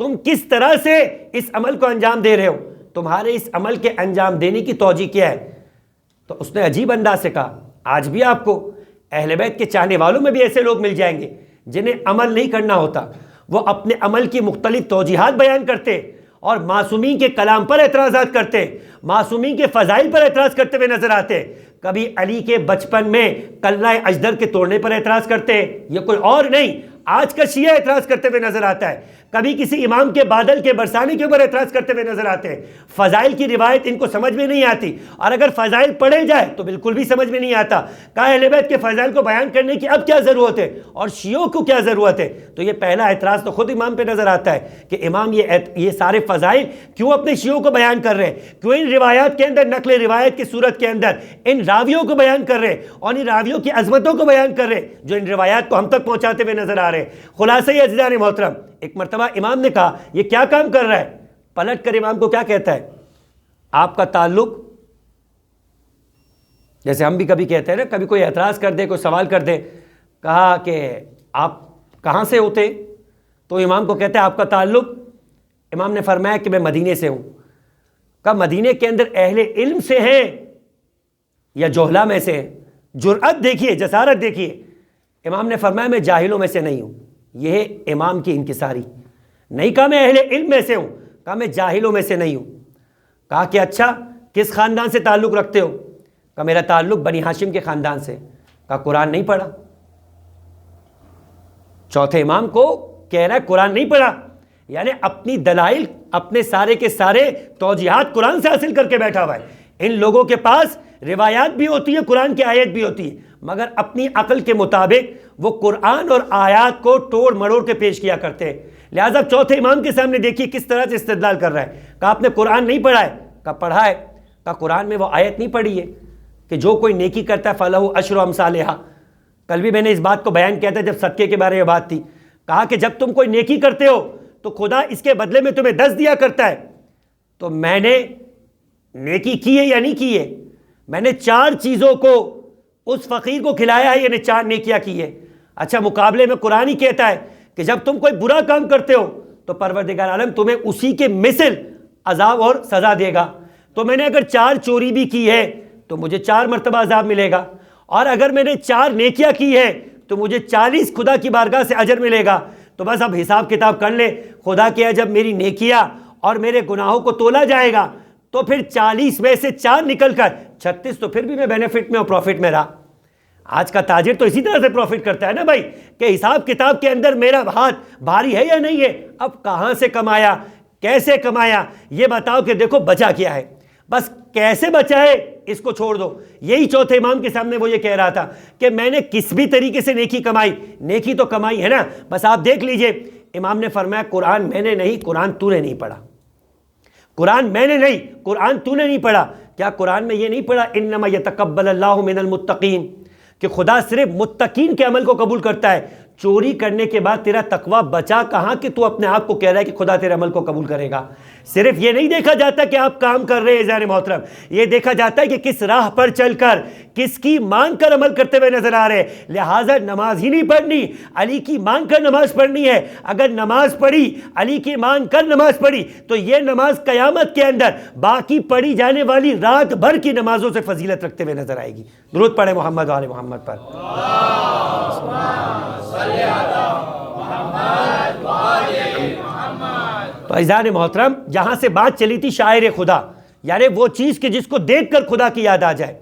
تم کس طرح سے اس عمل کو انجام دے رہے ہو؟ تمہارے اس عمل کے انجام دینے کی توجہ کیا ہے؟ تو اس نے عجیب انداز سے کہا, آج بھی آپ کو اہل بیت کے چاہنے والوں میں بھی ایسے لوگ مل جائیں گے جنہیں عمل نہیں کرنا ہوتا, وہ اپنے عمل کی مختلف توجیحات بیان کرتے اور معصومین کے کلام پر اعتراضات کرتے, معصومین کے فضائل پر اعتراض کرتے ہوئے نظر آتے. کبھی علی کے بچپن میں کلہ اجدر کے توڑنے پر اعتراض کرتے, یہ کوئی اور نہیں آج کا شیعہ اعتراض کرتے ہوئے نظر آتا ہے. کبھی کسی امام کے بادل کے برسانے کے اوپر اعتراض کرتے ہوئے نظر آتے ہیں. فضائل کی روایت ان کو سمجھ میں نہیں آتی, اور اگر فضائل پڑھے جائے تو بالکل بھی سمجھ میں نہیں آتا. کہا اہل بیت کے فضائل کو بیان کرنے کی اب کیا ضرورت ہے اور شیعوں کو کیا ضرورت ہے؟ تو یہ پہلا اعتراض تو خود امام پہ نظر آتا ہے کہ امام یہ سارے فضائل کیوں اپنے شیعوں کو بیان کر رہے ہیں, کیوں ان روایات کے اندر نقل روایت کی صورت کے اندر ان راویوں کو بیان کر رہے ہیں اور ان راویوں کی عظمتوں کو بیان کر رہے ہیں جو ان روایات کو ہم تک پہنچاتے ہوئے نظر آ رہے ہیں. خلاصہ عزیزان محترم, ایک مرتبہ امام نے کہا یہ کیا کام کر رہا ہے؟ پلٹ کر امام کو کیا کہتا ہے؟ آپ کا تعلق، جیسے ہم بھی کبھی کہتے ہیں نا، کبھی کوئی اعتراض کر دے، کوئی سوال کر دے، کہا کہ آپ کہاں سے ہوتے، تو امام کو کہتا ہے آپ کا تعلق؟ امام نے فرمایا کہ میں مدینے سے ہوں۔ کہا مدینے کے اندر اہل علم سے ہیں یا جوہلا میں سے ہیں؟ جرأت دیکھیے، جسارت دیکھیے۔ امام نے فرمایا میں جاہلوں میں سے نہیں ہوں۔ یہ ہے امام کی انکساری۔ نہیں کہا میں اہل علم میں سے ہوں، کہا میں جاہلوں میں سے نہیں ہوں۔ کہا کہ اچھا کس خاندان سے تعلق رکھتے ہو؟ کہا میرا تعلق بنی ہاشم کے خاندان سے۔ کہا قرآن نہیں پڑھا؟ چوتھے امام کو کہہ رہا ہے قرآن نہیں پڑھا، یعنی اپنی دلائل، اپنے سارے کے سارے توجیہات قرآن سے حاصل کر کے بیٹھا ہوا ہے۔ ان لوگوں کے پاس روایات بھی ہوتی ہے، قرآن کی آیت بھی ہوتی ہے، مگر اپنی عقل کے مطابق وہ قرآن اور آیات کو توڑ مڑوڑ کے پیش کیا کرتے ہیں۔ لہٰذا چوتھے امام کے سامنے دیکھیے کس طرح سے استدلال کر رہا ہے۔ کہا آپ نے قرآن نہیں پڑھا ہے؟ کہا پڑھا ہے۔ کہا قرآن میں وہ آیت نہیں پڑھی ہے کہ جو کوئی نیکی کرتا ہے فَلَهُ أَشْرُ أَمْثَالِهَا؟ کل بھی میں نے اس بات کو بیان کیا تھا جب صدقے کے بارے میں بات تھی۔ کہا کہ جب تم کوئی نیکی کرتے ہو تو خدا اس کے بدلے میں تمہیں 10 دیا کرتا ہے۔ تو میں نے نیکی کی ہے یا نہیں کی ہے؟ میں نے 4 چیزوں کو اس فقیر کو کھلایا ہے، یعنی 4 نیکیاں کی ہے۔ اچھا مقابلے میں قرآن ہی کہتا ہے کہ جب تم کوئی برا کام کرتے ہو تو پروردگار عالم تمہیں اسی کے مثل عذاب اور سزا دے گا۔ تو میں نے اگر 4 چوری بھی کی ہے تو مجھے 4 مرتبہ عذاب ملے گا، اور اگر میں نے 4 نیکیاں کی ہے تو مجھے 40 خدا کی بارگاہ سے اجر ملے گا۔ تو بس اب حساب کتاب کر لے، خدا کیا جب میری نیکیاں اور میرے گناہوں کو تولا جائے گا تو پھر 40 میں سے 4 نکل کر 36 تو پھر بھی میں بینیفٹ میں اور پروفٹ میں رہا۔ آج کا تاجر تو اسی طرح سے پروفٹ کرتا ہے نا بھائی، کہ حساب کتاب کے اندر میرا ہاتھ بھاری ہے یا نہیں ہے، اب کہاں سے کمایا، کیسے کمایا، یہ بتاؤ کہ دیکھو بچا کیا ہے، بس کیسے بچا ہے اس کو چھوڑ دو۔ یہی چوتھے امام کے سامنے وہ یہ کہہ رہا تھا کہ میں نے کس بھی طریقے سے نیکی کمائی، نیکی تو کمائی ہے نا، بس آپ دیکھ لیجئے۔ امام نے فرمایا قرآن میں نے نہیں، قرآن تو نے نہیں پڑھا۔ قرآن میں نے نہیں، قرآن تو نے نہیں پڑھا۔ کیا قرآن میں یہ نہیں پڑھا انما یتقبل اللہ من المتقین، کہ خدا صرف متقین کے عمل کو قبول کرتا ہے؟ چوری کرنے کے بعد تیرا تقوی بچا کہاں کہ تو اپنے آپ کو کہہ رہا ہے کہ خدا تیرے عمل کو قبول کرے گا؟ صرف یہ نہیں دیکھا جاتا کہ آپ کام کر رہے ہیں عزیزان محترم، یہ دیکھا جاتا ہے کہ کس راہ پر چل کر، کس کی مان کر عمل کرتے ہوئے نظر آ رہے ہیں۔ لہٰذا نماز ہی نہیں پڑھنی، علی کی مان کر نماز پڑھنی ہے۔ اگر نماز پڑھی، علی کی مان کر نماز پڑھی، تو یہ نماز قیامت کے اندر باقی پڑھی جانے والی رات بھر کی نمازوں سے فضیلت رکھتے ہوئے نظر آئے گی۔ درود پڑھیں محمد و آل محمد پر۔ تو عزیزان محترم، جہاں سے بات چلی تھی شاعر خدا، یعنی وہ چیز کہ جس کو دیکھ کر خدا کی یاد آ جائے۔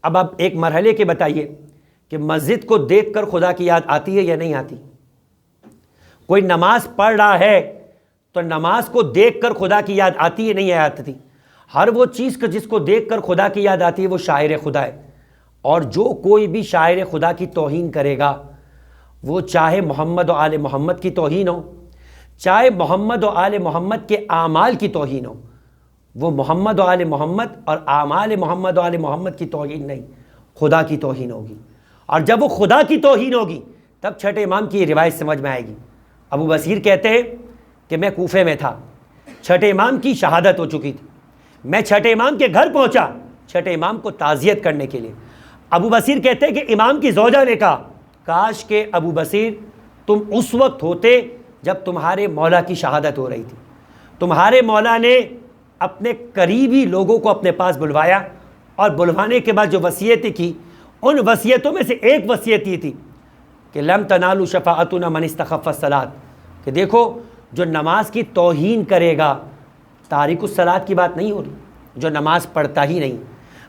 اب آپ ایک مرحلے کے بتائیے کہ مسجد کو دیکھ کر خدا کی یاد آتی ہے یا نہیں آتی؟ کوئی نماز پڑھ رہا ہے تو نماز کو دیکھ کر خدا کی یاد آتی ہے نہیں آتی؟ ہر وہ چیز کہ جس کو دیکھ کر خدا کی یاد آتی ہے وہ شاعر خدا ہے۔ اور جو کوئی بھی شاعر خدا کی توہین کرے گا، وہ چاہے محمد و آل محمد کی توہین ہو، چاہے محمد و آل محمد کے اعمال کی توہین ہو، وہ محمد و آل محمد اور اعمال محمد و آل محمد کی توہین نہیں، خدا کی توہین ہوگی۔ اور جب وہ خدا کی توہین ہوگی تب چھٹے امام کی یہ روایت سمجھ میں آئے گی۔ ابو بصیر کہتے ہیں کہ میں کوفے میں تھا، چھٹے امام کی شہادت ہو چکی تھی، میں چھٹے امام کے گھر پہنچا چھٹے امام کو تعزیت کرنے کے لیے۔ ابو بصیر کہتے ہیں کہ امام کی زوجہ نے کہا کاش کہ ابو بصیر تم اس وقت ہوتے جب تمہارے مولا کی شہادت ہو رہی تھی۔ تمہارے مولا نے اپنے قریبی لوگوں کو اپنے پاس بلوایا، اور بلوانے کے بعد جو وصیتیں کی، ان وصیتوں میں سے ایک وصیت یہ تھی کہ لم تنالوا شفاعتنا من استخف الصلاۃ، کہ دیکھو جو نماز کی توہین کرے گا، تارک الصلاۃ کی بات نہیں ہو رہی، جو نماز پڑھتا ہی نہیں،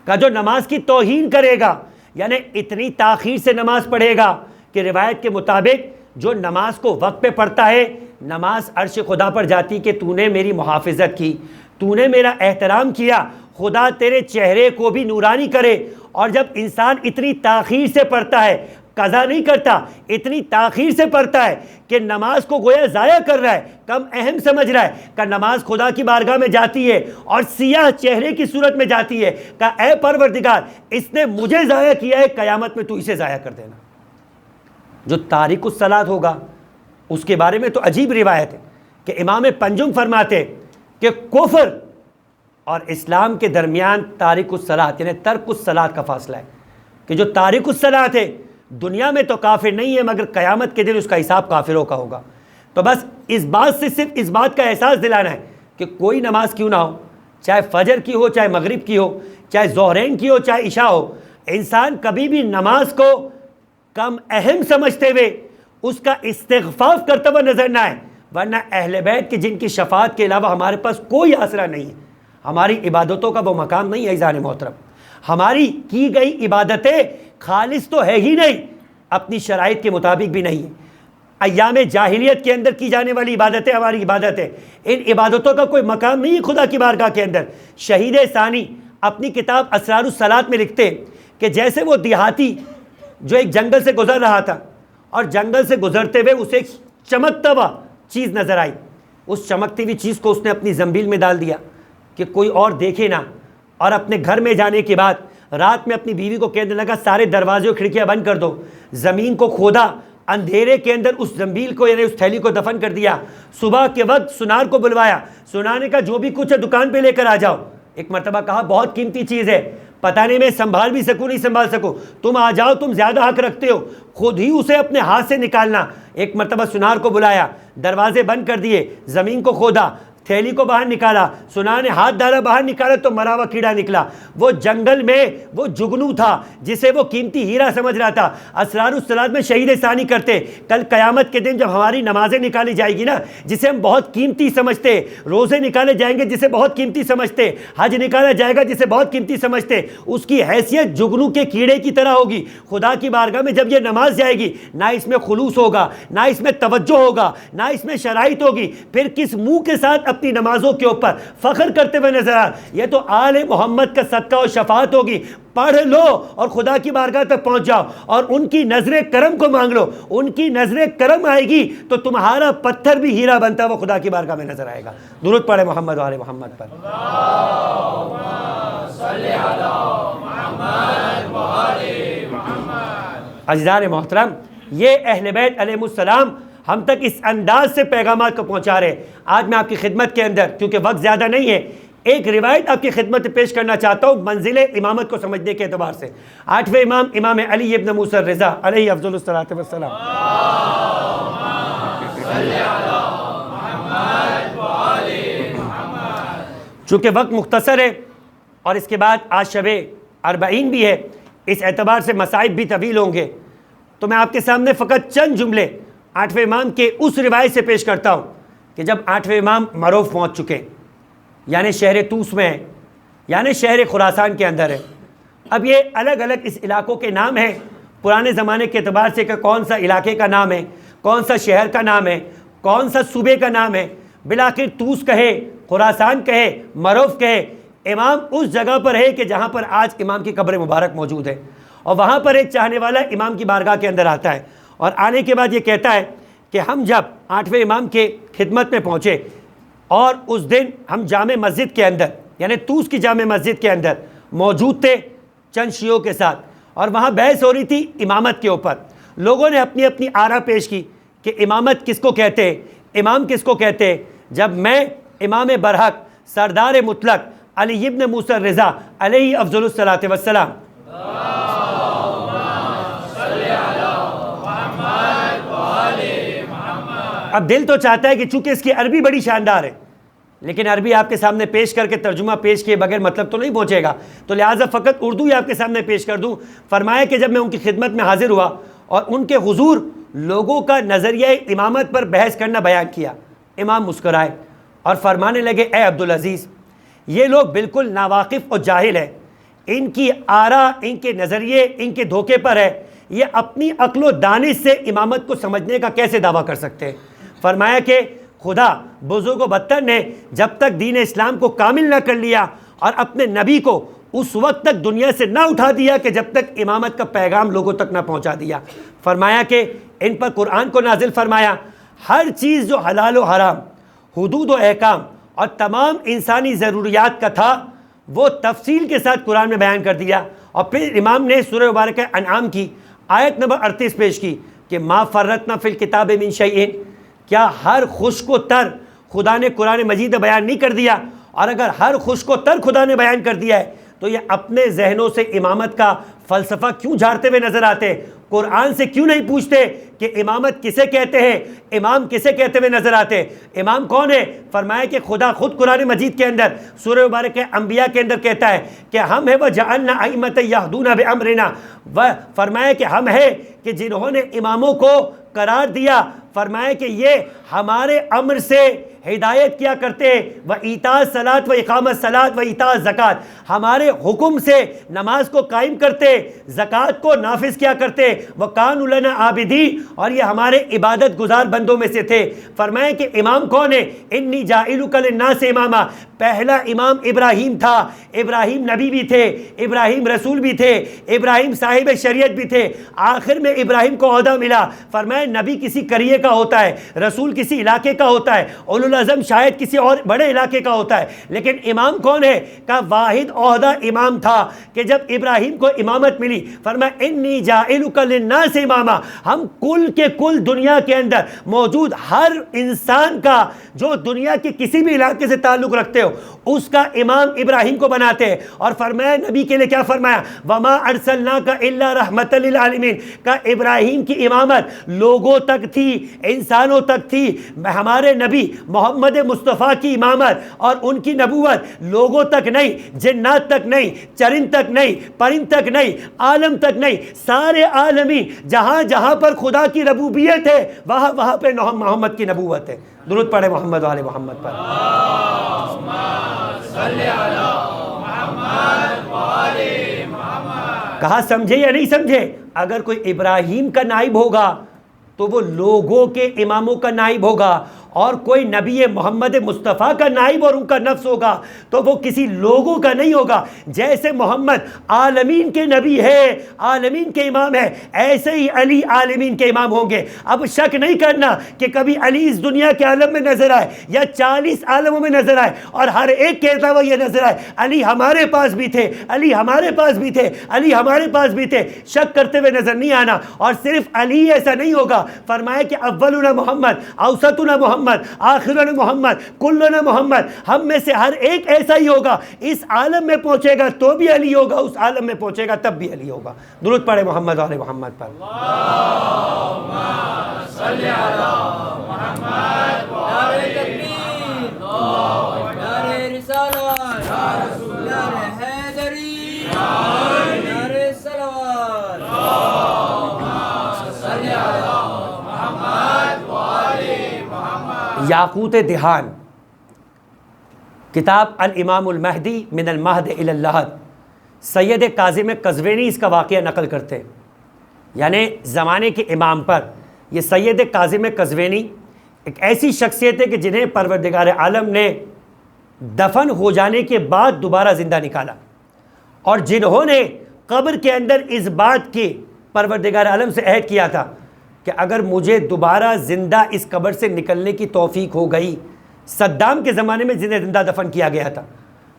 کہ جو نماز کی توہین کرے گا، یعنی اتنی تاخیر سے نماز پڑھے گا کہ روایت کے مطابق جو نماز کو وقت پہ پڑھتا ہے، نماز عرش خدا پر جاتی کہ تو نے میری محافظت کی، تو نے میرا احترام کیا، خدا تیرے چہرے کو بھی نورانی کرے۔ اور جب انسان اتنی تاخیر سے پڑھتا ہے، قضا نہیں کرتا، اتنی تاخیر سے پڑھتا ہے کہ نماز کو گویا ضائع کر رہا ہے، کم اہم سمجھ رہا ہے، کہ نماز خدا کی بارگاہ میں جاتی ہے اور سیاہ چہرے کی صورت میں جاتی ہے، کہ اے پروردگار اس نے مجھے ضائع کیا ہے، قیامت میں تو اسے ضائع کر دینا۔ جو تارک الصلاۃ ہوگا اس کے بارے میں تو عجیب روایت ہے کہ امام پنجم فرماتے کہ کفر اور اسلام کے درمیان تارک الصلاۃ یعنی ترک الصلاۃ کا فاصلہ ہے، کہ جو تارک الصلاۃ ہے دنیا میں تو کافر نہیں ہے مگر قیامت کے دن اس کا حساب کافروں کا ہوگا۔ تو بس اس بات سے صرف اس بات کا احساس دلانا ہے کہ کوئی نماز کیوں نہ ہو، چاہے فجر کی ہو، چاہے مغرب کی ہو، چاہے ظہرین کی ہو، چاہے عشاء ہو، انسان کبھی بھی نماز کو کم اہم سمجھتے ہوئے اس کا استغفاف کرتا ہوا نظر نہ آئے، ورنہ اہل بیت کے جن کی شفاعت کے علاوہ ہمارے پاس کوئی آسرا نہیں ہے، ہماری عبادتوں کا وہ مقام نہیں ہے۔ عزیزان محترم، ہماری کی گئی عبادتیں خالص تو ہے ہی نہیں، اپنی شرائط کے مطابق بھی نہیں ہے۔ ایام جاہلیت کے اندر کی جانے والی عبادتیں ہماری عبادتیں، ان عبادتوں کا کوئی مقام نہیں ہے خدا کی بارگاہ کے اندر۔ شہید ثانی اپنی کتاب اسرار الصلاۃ میں لکھتے کہ جیسے وہ دیہاتی جو ایک جنگل سے گزر رہا تھا اور جنگل سے گزرتے ہوئے اسے ایک چمکتا ہوا چیز نظر آئی، اس چمکتی ہوئی چیز کو اس نے اپنی زنبیل میں ڈال دیا کہ کوئی اور دیکھے نہ، اور اپنے گھر میں جانے کے بعد رات میں اپنی بیوی کو کہنے لگا سارے دروازے اور کھڑکیاں بند کر دو، زمین کو کھودا، اندھیرے کے اندر اس زنبیل کو یعنی اس تھیلی کو دفن کر دیا، صبح کے وقت سنار کو بلوایا، سنار نے کہا جو بھی کچھ ہے دکان پہ لے کر آ جاؤ، ایک مرتبہ کہا بہت قیمتی چیز ہے، پتہ نہیں میں سنبھال بھی سکوں نہیں سنبھال سکوں، تم آ جاؤ، تم زیادہ حق رکھتے ہو، خود ہی اسے اپنے ہاتھ سے نکالنا۔ ایک مرتبہ سنار کو بلایا، دروازے بند کر دیے، زمین کو کھودا، تھیلی کو باہر نکالا، سنار نے ہاتھ ڈالا، باہر نکالا تو مرا ہوا کیڑا نکلا۔ وہ جنگل میں وہ جگنو تھا جسے وہ قیمتی ہیرا سمجھ رہا تھا۔ اسرار الصلاۃ میں شہید ثانی کرتے، کل قیامت کے دن جب ہماری نمازیں نکالی جائے گی نا جسے ہم بہت قیمتی سمجھتے، روزے نکالے جائیں گے جسے بہت قیمتی سمجھتے، حج نکالا جائے گا جسے بہت قیمتی سمجھتے، اس کی حیثیت جگنو کے کیڑے کی طرح ہوگی۔ خدا کی بارگاہ میں جب یہ نماز جائے گی نہ اس میں خلوص ہوگا، نہ اس میں توجہ ہوگا، نہ اس میں شرائط ہوگی، پھر کس منہ کے ساتھ اپنی نمازوں کے اوپر فخر کرتے ہوئے نظر آ، یہ تو آل محمد کا صدقہ و شفاعت ہوگی۔ پڑھ لو اور خدا کی بارگاہ تک پہنچ جاؤ اور ان کی نظر کرم کو مانگ لو، ان کی نظر کرم آئے گی تو تمہارا پتھر بھی ہیرا بنتا ہوا خدا کی بارگاہ میں نظر آئے گا۔ درود پڑھے محمد و آل محمد پر۔ اللہم صلی علی محمد و آل محمد۔ عزیزان محترم، یہ اہل بیت علیہ السلام ہم تک اس انداز سے پیغامات کو پہنچا رہے۔ آج میں آپ کی خدمت کے اندر کیونکہ وقت زیادہ نہیں ہے ایک روایت آپ کی خدمت میں پیش کرنا چاہتا ہوں منزل امامت کو سمجھنے کے اعتبار سے۔ 8ویں امام امام علی ابن موسیٰ الرضا علیہ افضل الصلاۃ والسلام، چونکہ وقت مختصر ہے اور اس کے بعد آج شب اربعین بھی ہے، اس اعتبار سے مصائب بھی طویل ہوں گے، تو میں آپ کے سامنے فقط چند جملے 8ویں امام کے اس روایت سے پیش کرتا ہوں کہ جب 8ویں امام مروف پہنچ چکے، یعنی شہر طوس میں ہے، یعنی شہر خراسان کے اندر ہے۔ اب یہ الگ الگ اس علاقوں کے نام ہیں پرانے زمانے کے اعتبار سے کہ کون سا علاقے کا نام ہے، کون سا شہر کا نام ہے، کون سا صوبے کا نام ہے، بلاخر طوس کہے، خراسان کہے، مروف کہے، امام اس جگہ پر ہے کہ جہاں پر آج امام کی قبر مبارک موجود ہے، اور وہاں پر ایک چاہنے والا امام کی بارگاہ کے اندر آتا ہے اور آنے کے بعد یہ کہتا ہے کہ ہم جب 8ویں امام کے خدمت میں پہنچے اور اس دن ہم جامع مسجد کے اندر یعنی طوس کی جامع مسجد کے اندر موجود تھے چند شیعوں کے ساتھ، اور وہاں بحث ہو رہی تھی امامت کے اوپر، لوگوں نے اپنی اپنی آرا پیش کی کہ امامت کس کو کہتے ہیں، امام کس کو کہتے ہیں۔ جب میں امام برحق سردار مطلق علی ابن موسیٰ الرضا علیہ افضل الصلاۃ والسلام اب دل تو چاہتا ہے کہ چونکہ اس کی عربی بڑی شاندار ہے لیکن عربی آپ کے سامنے پیش کر کے ترجمہ پیش کیے بغیر مطلب تو نہیں پہنچے گا، تو لہٰذا فقط اردو ہی آپ کے سامنے پیش کر دوں۔ فرمایا کہ جب میں ان کی خدمت میں حاضر ہوا اور ان کے حضور لوگوں کا نظریہ امامت پر بحث کرنا بیان کیا، امام مسکرائے اور فرمانے لگے اے عبدالعزیز، یہ لوگ بالکل ناواقف اور جاہل ہیں، ان کی آرا، ان کے نظریے ان کے دھوکے پر ہے، یہ اپنی عقل و دانش سے امامت کو سمجھنے کا کیسے دعویٰ کر سکتے ہیں۔ فرمایا کہ خدا بزرگ و بدتر نے جب تک دین اسلام کو کامل نہ کر لیا اور اپنے نبی کو اس وقت تک دنیا سے نہ اٹھا دیا کہ جب تک امامت کا پیغام لوگوں تک نہ پہنچا دیا۔ فرمایا کہ ان پر قرآن کو نازل فرمایا، ہر چیز جو حلال و حرام، حدود و احکام اور تمام انسانی ضروریات کا تھا وہ تفصیل کے ساتھ قرآن میں بیان کر دیا، اور پھر امام نے سورہ مبارکہ انعام کی آیت نمبر 38 پیش کی کہ ما فرطنا فی الکتاب من شیء، کیا ہر خشک و تر خدا نے قرآن مجید میں بیان نہیں کر دیا؟ اور اگر ہر خوش کو تر خدا نے بیان کر دیا ہے تو یہ اپنے ذہنوں سے امامت کا فلسفہ کیوں جھاڑتے ہوئے نظر آتے ہیں؟ قرآن سے کیوں نہیں پوچھتے کہ امامت کسے کہتے ہیں، امام کسے کہتے ہوئے نظر آتے ہیں؟ امام کون ہے؟ فرمایا کہ خدا خود قرآن مجید کے اندر سورہ مبارکہ انبیاء کے اندر کہتا ہے کہ ہم ہیں وَجَعَلْنَا أَئِمَّةً يَهْدُونَ بِأَمْرِنَا، فرمایا کہ ہم ہیں کہ جنہوں نے اماموں کو قرار دیا، فرمایا کہ یہ ہمارے امر سے ہدایت کیا کرتے ہیں، وَإِيتَاءِ الصَّلَاةِ وَإِقَامَ الصَّلَاةِ وَإِيتَاءِ الزَّكَاةِ، ہمارے حکم سے نماز کو قائم کرتے، زکوٰۃ کو نافذ کیا کرتے، وَكَانُوا لَنَا عَابِدِينَ، اور یہ ہمارے عبادت گزار بندوں میں سے تھے۔ فرمایا کہ امام کون ہے؟ اِنِّی جَاعِلُكَ لِلنَّاسِ اماما، پہلا امام ابراہیم تھا، ابراہیم نبی بھی تھے، ابراہیم رسول بھی تھے، ابراہیم صاحب شریعت بھی تھے، آخر میں ابراہیم کو عہدہ ملا۔ فرمایا نبی کسی قریے کا ہوتا ہے، رسول کسی علاقے کا ہوتا ہے، اولو العزم شاید کسی اور بڑے علاقے کا ہوتا ہے، لیکن امام کون ہے؟ کا واحد عہدہ امام تھا کہ جب ابراہیم کو امامت ملی فرمایا انی جاعلک للناس اماما، ہم کل کے کل دنیا کے اندر موجود ہر انسان کا جو دنیا کے کسی بھی علاقے سے تعلق رکھتے ہو اس کا امام ابراہیم کو بناتے ہیں۔ اور فرمایا نبی کے لیے کیا فرمایا؟ وما ارسلناک الا رحمت للعالمین، کا ابراہیم کی امامت لوگوں تک تھی، انسانوں تک تھی، ہمارے نبی محمد مصطفیٰ کی امامت اور ان کی نبوت لوگوں تک نہیں، جنات تک نہیں، چرند تک نہیں، پرند تک نہیں، عالم تک نہیں، سارے عالمین جہاں جہاں پر خدا کی ربوبیت ہے وہاں وہاں پہ محمد کی نبوت ہے۔ درود پڑھے محمد و آل محمد پر۔ کہا سمجھے یا نہیں سمجھے؟ اگر کوئی ابراہیم کا نائب ہوگا تو وہ لوگوں کے اماموں کا نائب ہوگا، اور کوئی نبی محمد مصطفیٰ کا نائب اور ان کا نفس ہوگا تو وہ کسی لوگوں کا نہیں ہوگا۔ جیسے محمد عالمین کے نبی ہے، عالمین کے امام ہے، ایسے ہی علی عالمین کے امام ہوں گے۔ اب شک نہیں کرنا کہ کبھی علی اس دنیا کے عالم میں نظر آئے یا 40 عالموں میں نظر آئے اور ہر ایک کہتا ہوا یہ نظر آئے علی ہمارے پاس بھی تھے، علی ہمارے پاس بھی تھے، علی ہمارے پاس بھی تھے، شک کرتے ہوئے نظر نہیں آنا۔ اور صرف علی ایسا نہیں ہوگا، فرمایا کہ اولنا محمد، اوسطنا محمد، آخرنا محمد، کلنا محمد، ہم میں سے ہر ایک ایسا ہی ہوگا۔ اس عالم میں پہنچے گا تو بھی علی ہوگا، اس عالم میں پہنچے گا تب بھی علی ہوگا۔ درود پڑھے محمد و آل محمد پر۔ اللہم صلی علی محمد و آل تکبیر، نعرہ رسالت، یا رسول اللہ، نعرہ حیدری، نعرہ صلوات، اللہم صلی علی محمد و آل محمد۔ یاقوت دہان، کتاب الامام المہدی من المہد الی اللحد، سید کاظم قزوینی اس کا واقعہ نقل کرتے ہیں۔ یعنی زمانے کے امام پر یہ سید کاظم قزوینی ایک ایسی شخصیت ہے کہ جنہیں پروردگار عالم نے دفن ہو جانے کے بعد دوبارہ زندہ نکالا، اور جنہوں نے قبر کے اندر اس بات کی پروردگار عالم سے عہد کیا تھا کہ اگر مجھے دوبارہ زندہ اس قبر سے نکلنے کی توفیق ہو گئی، صدام کے زمانے میں جنہیں زندہ دفن کیا گیا تھا،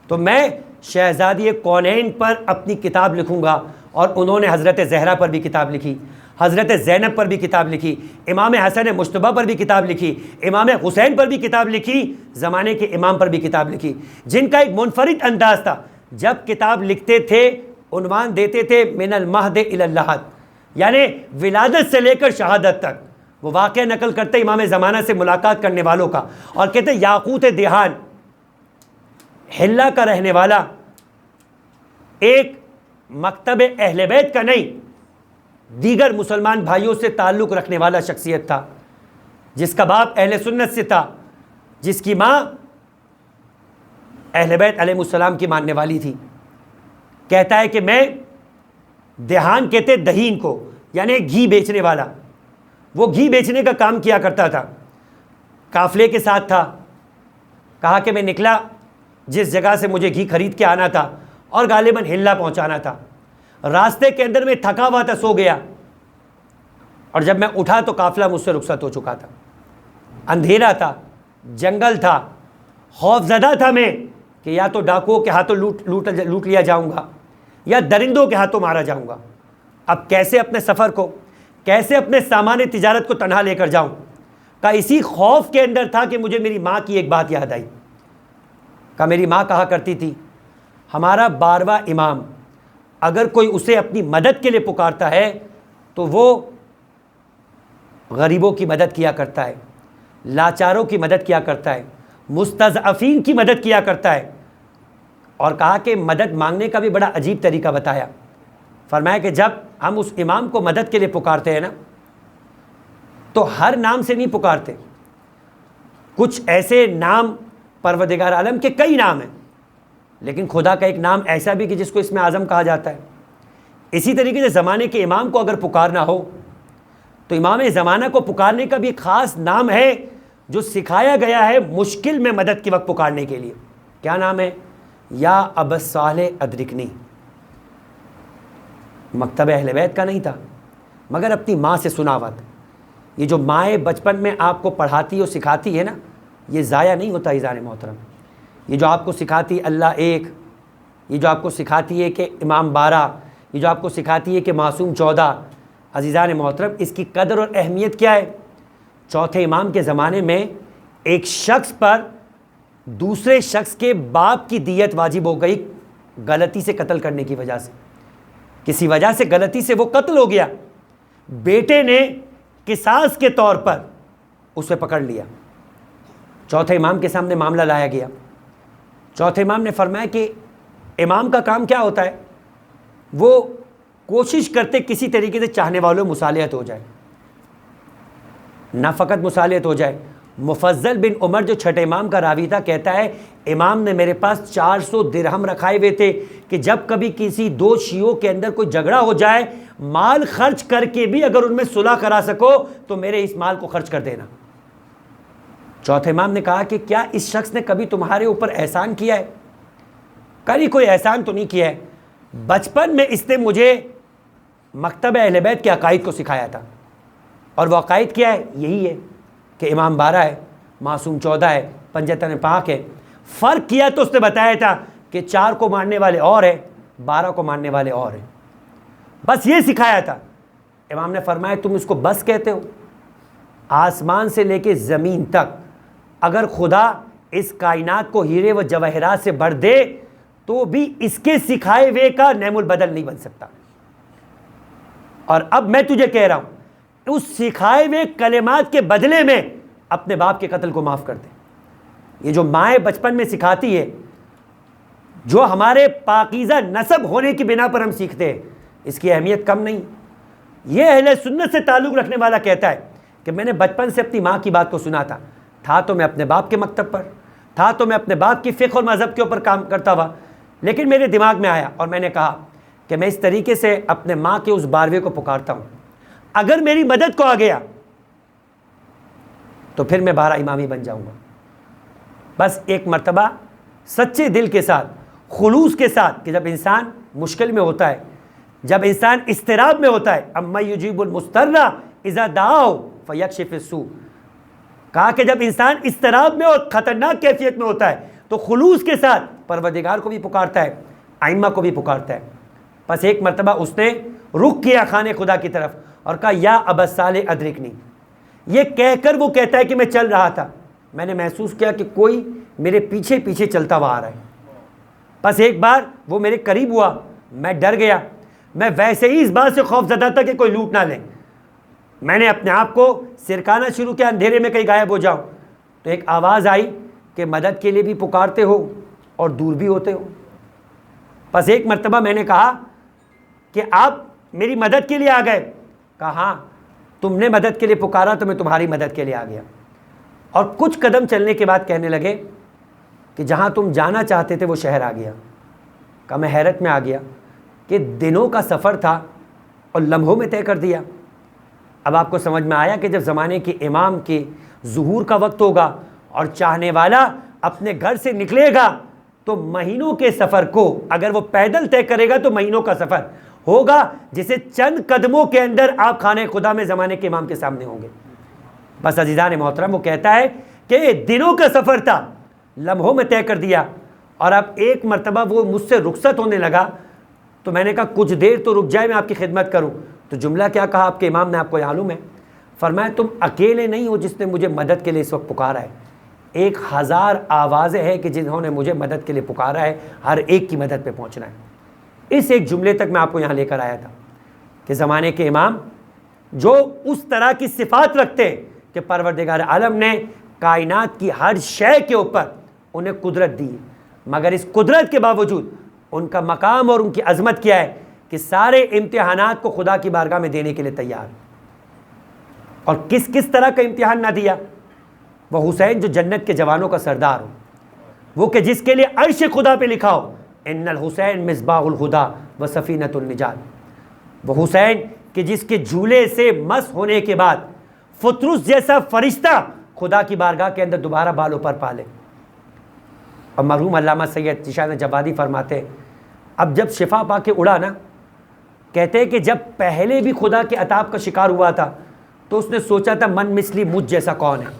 تو میں شہزادی کونین پر اپنی کتاب لکھوں گا۔ اور انہوں نے حضرت زہرا پر بھی کتاب لکھی، حضرت زینب پر بھی کتاب لکھی، امام حسن مجتبیٰ پر بھی کتاب لکھی، امام حسین پر بھی کتاب لکھی، زمانے کے امام پر بھی کتاب لکھی، جن کا ایک منفرد انداز تھا۔ جب کتاب لکھتے تھے عنوان دیتے تھے من المہد الی اللحد، یعنی ولادت سے لے کر شہادت تک۔ وہ واقعہ نقل کرتے امام زمانہ سے ملاقات کرنے والوں کا، اور کہتے یاقوت دہان حلہ کا رہنے والا، ایک مکتب اہل بیت کا نہیں، دیگر مسلمان بھائیوں سے تعلق رکھنے والا شخصیت تھا، جس کا باپ اہل سنت سے تھا، جس کی ماں اہل بیت علیہ السلام کی ماننے والی تھی۔ کہتا ہے کہ میں دہان کہتے دہین کو، یعنی گھی بیچنے والا، وہ گھی بیچنے کا کام کیا کرتا تھا، قافلے کے ساتھ تھا۔ کہا کہ میں نکلا جس جگہ سے مجھے گھی خرید کے آنا تھا اور غالباً حلہ پہنچانا تھا، راستے کے اندر میں تھکا ہوا تھا، سو گیا، اور جب میں اٹھا تو قافلہ مجھ سے رخصت ہو چکا تھا۔ اندھیرا تھا، جنگل تھا، خوف زدہ تھا میں کہ یا تو ڈاکوؤں کے ہاتھوں لوٹ لیا جاؤں گا یا درندوں کے ہاتھوں مارا جاؤں گا۔ اب کیسے اپنے سفر کو، کیسے اپنے سامان تجارت کو تنہا لے کر جاؤں؟ کا اسی خوف کے اندر تھا کہ مجھے میری ماں کی ایک بات یاد آئی. کہ میری ماں کہا کرتی تھی ہمارا 12واں امام اگر کوئی اسے اپنی مدد کے لیے پکارتا ہے تو وہ غریبوں کی مدد کیا کرتا ہے, لاچاروں کی مدد کیا کرتا ہے, مستضعفین کی مدد کیا کرتا ہے. اور کہا کہ مدد مانگنے کا بھی بڑا عجیب طریقہ بتایا. فرمایا کہ جب ہم اس امام کو مدد کے لیے پکارتے ہیں نا تو ہر نام سے نہیں پکارتے. کچھ ایسے نام پروردگار عالم کے کئی نام ہیں, لیکن خدا کا ایک نام ایسا بھی کہ جس کو اسم اعظم کہا جاتا ہے. اسی طریقے سے زمانے کے امام کو اگر پکارنا ہو تو امام زمانہ کو پکارنے کا بھی ایک خاص نام ہے جو سکھایا گیا ہے مشکل میں مدد کے وقت پکارنے کے لیے. کیا نام ہے؟ یا ابا صالح ادرکنی. مکتب اہل بیت کا نہیں تھا مگر اپنی ماں سے سنا ہوا تھا. یہ جو مائیں بچپن میں آپ کو پڑھاتی اور سکھاتی ہے نا, یہ ضائع نہیں ہوتا عزیزان محترم. یہ جو آپ کو سکھاتی اللہ ایک, یہ جو آپ کو سکھاتی ہے کہ امام 12, یہ جو آپ کو سکھاتی ہے کہ معصوم 14, عزیزان محترم اس کی قدر اور اہمیت کیا ہے؟ چوتھے امام کے زمانے میں ایک شخص پر دوسرے شخص کے باپ کی دیت واجب ہو گئی غلطی سے قتل کرنے کی وجہ سے. کسی وجہ سے غلطی سے وہ قتل ہو گیا, بیٹے نے قصاص کے طور پر اسے پکڑ لیا. چوتھے امام کے سامنے معاملہ لایا گیا. چوتھے امام نے فرمایا کہ امام کا کام کیا ہوتا ہے؟ وہ کوشش کرتے کسی طریقے سے چاہنے والوں مصالحت ہو جائے. نہ فقط مصالحت ہو جائے, مفضل بن عمر جو چھٹے امام کا راوی تھا کہتا ہے امام نے میرے پاس 400 درہم رکھائے ہوئے تھے کہ جب کبھی کسی دو شیعوں کے اندر کوئی جھگڑا ہو جائے مال خرچ کر کے بھی اگر ان میں صلح کرا سکو تو میرے اس مال کو خرچ کر دینا. چوتھے امام نے کہا کہ کیا اس شخص نے کبھی تمہارے اوپر احسان کیا ہے؟ کبھی کوئی احسان تو نہیں کیا ہے. بچپن میں اس نے مجھے مکتب اہل بیت کے عقائد کو سکھایا تھا, اور وہ عقائد کیا ہے؟ یہی ہے کہ امام 12 ہے, معصوم 14 ہے, پنجتن پاک ہے. فرق کیا تو اس نے بتایا تھا کہ 4 کو ماننے والے اور ہیں, 12 کو ماننے والے اور ہیں. بس یہ سکھایا تھا. امام نے فرمایا تم اس کو بس کہتے ہو؟ آسمان سے لے کے زمین تک اگر خدا اس کائنات کو ہیرے و جواہرات سے بھر دے تو بھی اس کے سکھائے ہوئے کا نعم البدل نہیں بن سکتا. اور اب میں تجھے کہہ رہا ہوں اس سکھائے ہوئے کلمات کے بدلے میں اپنے باپ کے قتل کو معاف کر دے. یہ جو مائیں بچپن میں سکھاتی ہے, جو ہمارے پاکیزہ نسب ہونے کی بنا پر ہم سیکھتے ہیں, اس کی اہمیت کم نہیں. یہ اہل سنت سے تعلق رکھنے والا کہتا ہے کہ میں نے بچپن سے اپنی ماں کی بات کو سنا تھا تو میں اپنے باپ کے مکتب پر تھا, تو میں اپنے باپ کی فقہ اور مذہب کے اوپر کام کرتا ہوا, لیکن میرے دماغ میں آیا اور میں نے کہا کہ میں اس طریقے سے اپنے ماں کے اس 12ویں کو پکارتا ہوں, اگر میری مدد کو آ گیا تو پھر میں 12 امامی بن جاؤں گا. بس ایک مرتبہ سچے دل کے ساتھ, خلوص کے ساتھ, کہ جب انسان مشکل میں ہوتا ہے, جب انسان اضطراب میں ہوتا ہے, اما یجیب المضطر اذا دعاہ فیکشف السوء, کہا کہ جب انسان اضطراب میں اور خطرناک کیفیت میں ہوتا ہے تو خلوص کے ساتھ پروردگار کو بھی پکارتا ہے, ائمہ کو بھی پکارتا ہے. بس ایک مرتبہ اس نے رخ کیا خانے خدا کی طرف اور کہا یا ابا صالح ادرکنی. یہ کہہ کر وہ کہتا ہے کہ میں چل رہا تھا, میں نے محسوس کیا کہ کوئی میرے پیچھے پیچھے چلتا ہوا آ رہا ہے. بس ایک بار وہ میرے قریب ہوا, میں ڈر گیا. میں ویسے ہی اس بات سے خوف زدہ تھا کہ کوئی لوٹ نہ لے. میں نے اپنے آپ کو سرکانا شروع کیا, اندھیرے میں کہیں غائب ہو جاؤں. تو ایک آواز آئی کہ مدد کے لیے بھی پکارتے ہو اور دور بھی ہوتے ہو. بس ایک مرتبہ میں نے کہا کہ آپ میری مدد کے لیے آ گئے؟ کہا ہاں, تم نے مدد کے لیے پکارا تو میں تمہاری مدد کے لیے آ گیا. اور کچھ قدم چلنے کے بعد کہنے لگے کہ جہاں تم جانا چاہتے تھے وہ شہر آ گیا. کہا میں حیرت میں آ گیا کہ دنوں کا سفر تھا اور لمحوں میں طے کر دیا. اب آپ کو سمجھ میں آیا کہ جب زمانے کے امام کے ظہور کا وقت ہوگا اور چاہنے والا اپنے گھر سے نکلے گا تو مہینوں کے سفر کو اگر وہ پیدل طے کرے گا تو مہینوں کا سفر ہوگا جسے چند قدموں کے اندر آپ خانے خدا میں زمانے کے امام کے سامنے ہوں گے. بس عزیزان محترم وہ کہتا ہے کہ دنوں کا سفر تھا, لمحوں میں طے کر دیا. اور اب ایک مرتبہ وہ مجھ سے رخصت ہونے لگا تو میں نے کہا کچھ دیر تو رک جائے, میں آپ کی خدمت کروں. تو جملہ کیا کہا آپ کے امام نے, آپ کو معلوم ہے؟ فرمایا تم اکیلے نہیں ہو جس نے مجھے مدد کے لیے اس وقت پکارا ہے، 1000 آوازیں ہیں کہ جنہوں نے مجھے مدد کے لیے پکارا ہے، ہر ایک کی مدد پہ پہنچنا ہے۔ اس ایک جملے تک میں آپ کو یہاں لے کر آیا تھا کہ زمانے کے امام جو اس طرح کی صفات رکھتے کہ پروردگار عالم نے کائنات کی ہر شے کے اوپر انہیں قدرت دی، مگر اس قدرت کے باوجود ان کا مقام اور ان کی عظمت کیا ہے کہ سارے امتحانات کو خدا کی بارگاہ میں دینے کے لیے تیار۔ اور کس کس طرح کا امتحان نہ دیا؟ وہ حسین جو جنت کے جوانوں کا سردار ہو، وہ کہ جس کے لیے عرش خدا پہ لکھا ہو ان الحسین مصباح الہدی و سفینۃ النجات، وہ حسین کہ جس کے جھولے سے مس ہونے کے بعد فطرس جیسا فرشتہ خدا کی بارگاہ کے اندر دوبارہ بالوں پر پالے۔ اور مرحوم علامہ سید ذیشان جوادی فرماتے ہیں اب جب شفا پا کے اڑا نا، کہتے ہیں کہ جب پہلے بھی خدا کے عطاب کا شکار ہوا تھا تو اس نے سوچا تھا من مثلی مجھ جیسا کون ہے،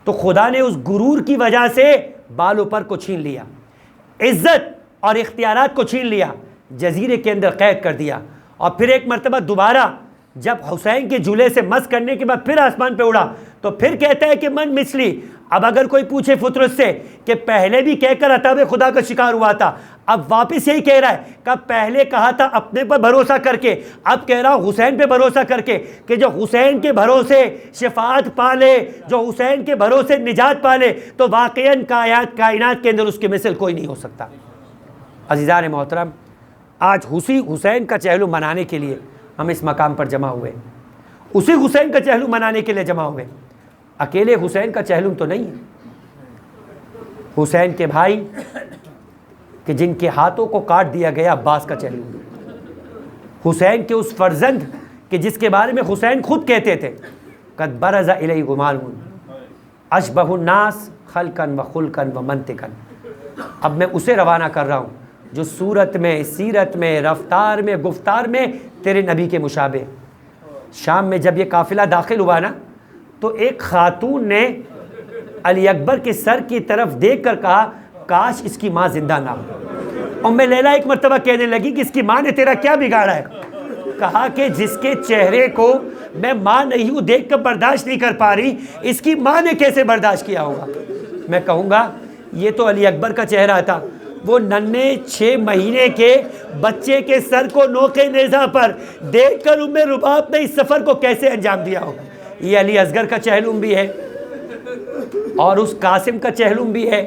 تو خدا نے اس غرور کی وجہ سے بالوں پر کو چھین لیا، عزت اور اختیارات کو چھین لیا، جزیرے کے اندر قید کر دیا، اور پھر ایک مرتبہ دوبارہ جب حسین کے جھولے سے مس کرنے کے بعد پھر آسمان پہ اڑا تو پھر کہتا ہے کہ من مثلی۔ اب اگر کوئی پوچھے فطرت سے کہ پہلے بھی کہہ کر عطاب خدا کا شکار ہوا تھا، اب واپس یہی کہہ رہا ہے کہ پہلے کہا تھا اپنے پر بھروسہ کر کے، اب کہہ رہا حسین پہ بھروسہ کر کے، کہ جو حسین کے بھروسے شفاعت پالے، جو حسین کے بھروسے نجات پالے، تو واقعاً کائنات کے اندر اس کے مثل کوئی نہیں ہو سکتا۔ عزیزان محترم، آج حسین کا چہلو منانے کے لیے ہم اس مقام پر جمع ہوئے، اسی حسین کا چہلو منانے کے لیے جمع ہوئے۔ اکیلے حسین کا چہلم تو نہیں ہے، حسین کے بھائی کہ جن کے ہاتھوں کو کاٹ دیا گیا عباس کا چہلم، حسین کے اس فرزند کہ جس کے بارے میں حسین خود کہتے تھے قد برز الی غمال اشبہ الناس خلقا و خلقا و منطقا۔ اب میں اسے روانہ کر رہا ہوں جو صورت میں، سیرت میں، رفتار میں، گفتار میں تیرے نبی کے مشابہ۔ شام میں جب یہ قافلہ داخل ہوا نا تو ایک خاتون نے علی اکبر کے سر کی طرف دیکھ کر کہا کاش اس کی ماں زندہ نہ ہو۔ ام لیلہ ایک مرتبہ کہنے لگی کہ اس کی ماں نے تیرا کیا بگاڑا ہے؟ کہا کہ جس کے چہرے کو میں ماں نہیں ہوں دیکھ کر برداشت نہیں کر پا رہی، اس کی ماں نے کیسے برداشت کیا ہوگا؟ میں کہوں گا یہ تو علی اکبر کا چہرہ تھا، وہ ننھے 6 مہینے کے بچے کے سر کو نوک نیزہ پر دیکھ کر ام رباب نے اس سفر کو کیسے انجام دیا ہوگا۔ یہ علی اصغر کا چہلم بھی ہے، اور اس قاسم کا چہلم بھی ہے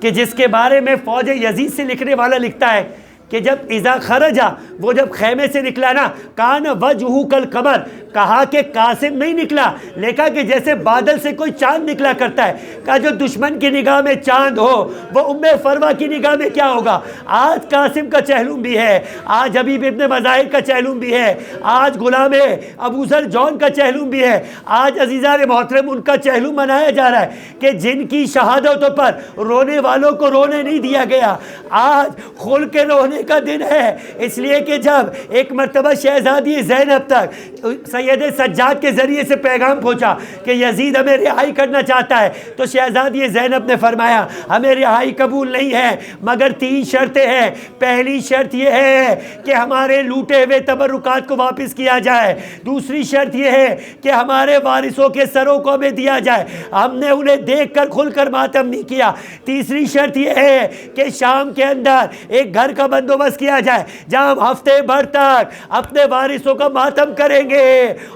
کہ جس کے بارے میں فوج یزید سے لکھنے والا لکھتا ہے کہ جب اذا خرجا، وہ جب خیمے سے نکلا نا، کان وجہہ کالقمر، کہا کہ قاسم نہیں نکلا، لیکن کہ جیسے بادل سے کوئی چاند نکلا کرتا ہے، کہا جو دشمن کی نگاہ میں چاند ہو وہ ام فروا کی نگاہ میں کیا ہوگا۔ آج قاسم کا چہلم بھی ہے، آج حبیب ابن مظاہر کا چہلم بھی ہے، آج غلام ابو ذر جون کا چہلم بھی ہے، آج عزیزان محترم ان کا چہلم منایا جا رہا ہے کہ جن کی شہادتوں پر رونے والوں کو رونے نہیں دیا گیا۔ آج کھل کے رونے کا دن ہے، اس لیے کہ جب ایک مرتبہ شہزادی زینب تک سید سجاد کے ذریعے سے پیغام پہنچا کہ یزید ہمیں رہائی کرنا چاہتا ہے، تو شہزادی زینب نے فرمایا ہمیں رہائی قبول نہیں ہے، مگر 3 شرطیں ہیں۔ پہلی شرط یہ ہے کہ ہمارے لوٹے ہوئے تبرکات کو واپس کیا جائے، دوسری شرط یہ ہے کہ ہمارے وارثوں کے سروں کو ہمیں دیا جائے، ہم نے انہیں دیکھ کر کھل کر ماتم نہیں کیا، تیسری شرط یہ ہے کہ شام کے اندر ایک گھر کا بندوبست کیا جائے جہاں ہم ہفتے بھر تک اپنے وارثوں کا ماتم کریں گے،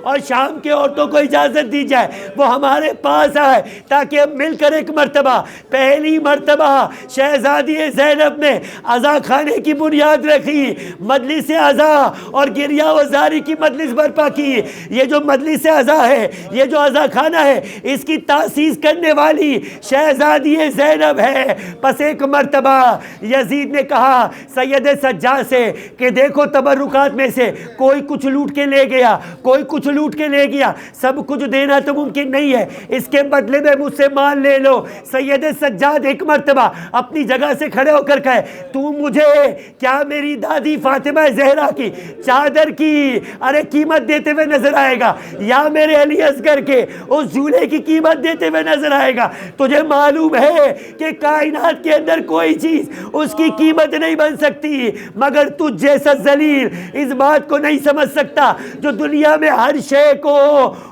اور شام کے عورتوں کو اجازت دی جائے وہ ہمارے پاس آئے تاکہ ہم مل کر ایک مرتبہ، پہلی مرتبہ شہزادی زینب نے عزا خانے کی بنیاد رکھی، مجلس عزا اور گریہ و زاری کی مجلس برپا کی۔ یہ جو مجلس عزا ہے، یہ جو عزا خانہ ہے، اس کی تاسیس کرنے والی شہزادی زینب ہے۔ پس ایک مرتبہ یزید نے کہا سید سجاد سے کہ دیکھو تبرکات میں سے کوئی کچھ لوٹ کے لے گیا، کوئی کچھ لوٹ کے لے گیا، سب کچھ دینا تو ممکن نہیں ہے، اس کے بدلے میں مجھ سے مال لے لو۔ سید سجاد ایک مرتبہ اپنی جگہ سے کھڑے ہو کر کہے تو مجھے کیا میری دادی فاطمہ زہرا کی چادر کی قیمت دیتے ہوئے نظر آئے گا، یا میرے علی اصغر کے اس جھولے کی قیمت دیتے ہوئے نظر آئے گا؟ تجھے معلوم ہے کہ کائنات کے اندر کوئی چیز اس کی قیمت نہیں بن سکتی، مگر تجھ جیسا ذلیل اس بات کو نہیں سمجھ سکتا جو دنیا دنیا میں ہر شے کو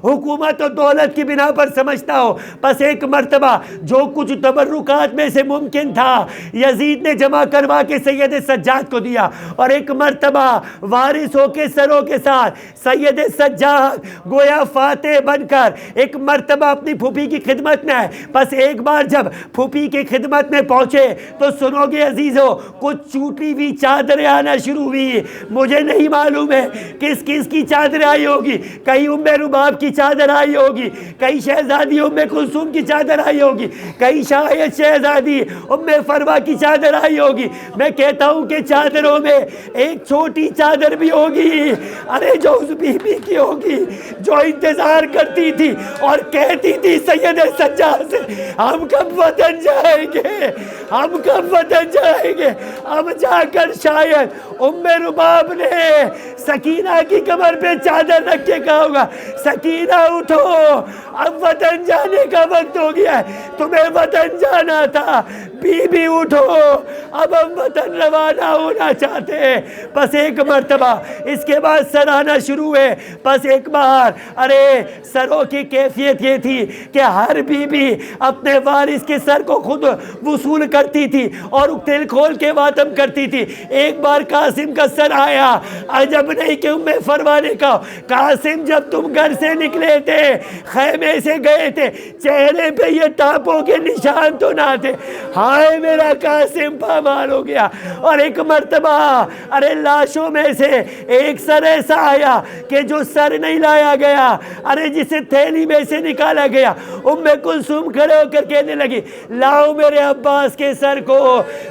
حکومت و دولت کی بنا پر سمجھتا ہو. بس ایک مرتبہ جو کچھ تبرکات میں سے ممکن تھا یزید نے جمع کروا کے سید سجاد کو دیا, اور ایک مرتبہ وارثوں کے سروں کے ساتھ سید سجاد گویا فاتح بن کر ایک مرتبہ اپنی پھوپھی کی خدمت میں آئے. بس ایک بار جب پھوپھی کی خدمت میں پہنچے تو سنو گے عزیزو, کچھ چوٹی ہوئی چادریں آنا شروع ہوئی. مجھے نہیں معلوم ہے کس کس کی چادر آئی ہوگی, کہیں ام رباب کی چادر آئی ہوگی, کہیں شہزادی ام کلثوم کی چادر آئی ہوگی, کہیں شاید شہزادی ام فروا کی چادر آئی ہوگی. میں کہتا ہوں کہ چادروں میں ایک چھوٹی چادر بھی ہوگی, ارے جو اس بی بی کی ہوگی جو انتظار کرتی تھی اور کہتی تھی سید سجاد سے ہم کب وطن جائیں گے, ہم کب وطن جائیں گے. اب جا کر شاید ام رباب نے سکینہ کی کمر پہ چادر رکھ کے کہا ہوگا سکینہ اٹھو, اب وطن جانے کا وقت ہو گیا ہے, تمہیں وطن جانا تھا, بی بی اٹھو, اب ہم وطن روانہ ہونا چاہتے ہیں. بس ایک مرتبہ اس کے بعد سر آنا شروع ہوئے. بس ایک بار ارے سروں کی کیفیت یہ تھی کہ ہر بی بی اپنے وارث کے سر کو خود وصول کرتی تھی اور دل کھول کے ماتم کرتی تھی. ایک بار قاسم کا سر آیا, عجب نہیں کہ ام فروا نے کہا قاسم جب تم گھر سے نکلے تھے خیمے سے گئے تھے چہرے پہ یہ ٹاپوں کے نشان تو نہ تھے. ہائے میرا قاسم پامال ہو گیا. اور ایک مرتبہ ارے لاشوں میں سے ایک سر ایسا آیا کہ جو سر نہیں لایا گیا, ارے جسے تھیلی میں سے نکالا گیا. ام کلثوم کھڑے ہو کر کہنے لگی لاؤ میرے عباس کے سر کو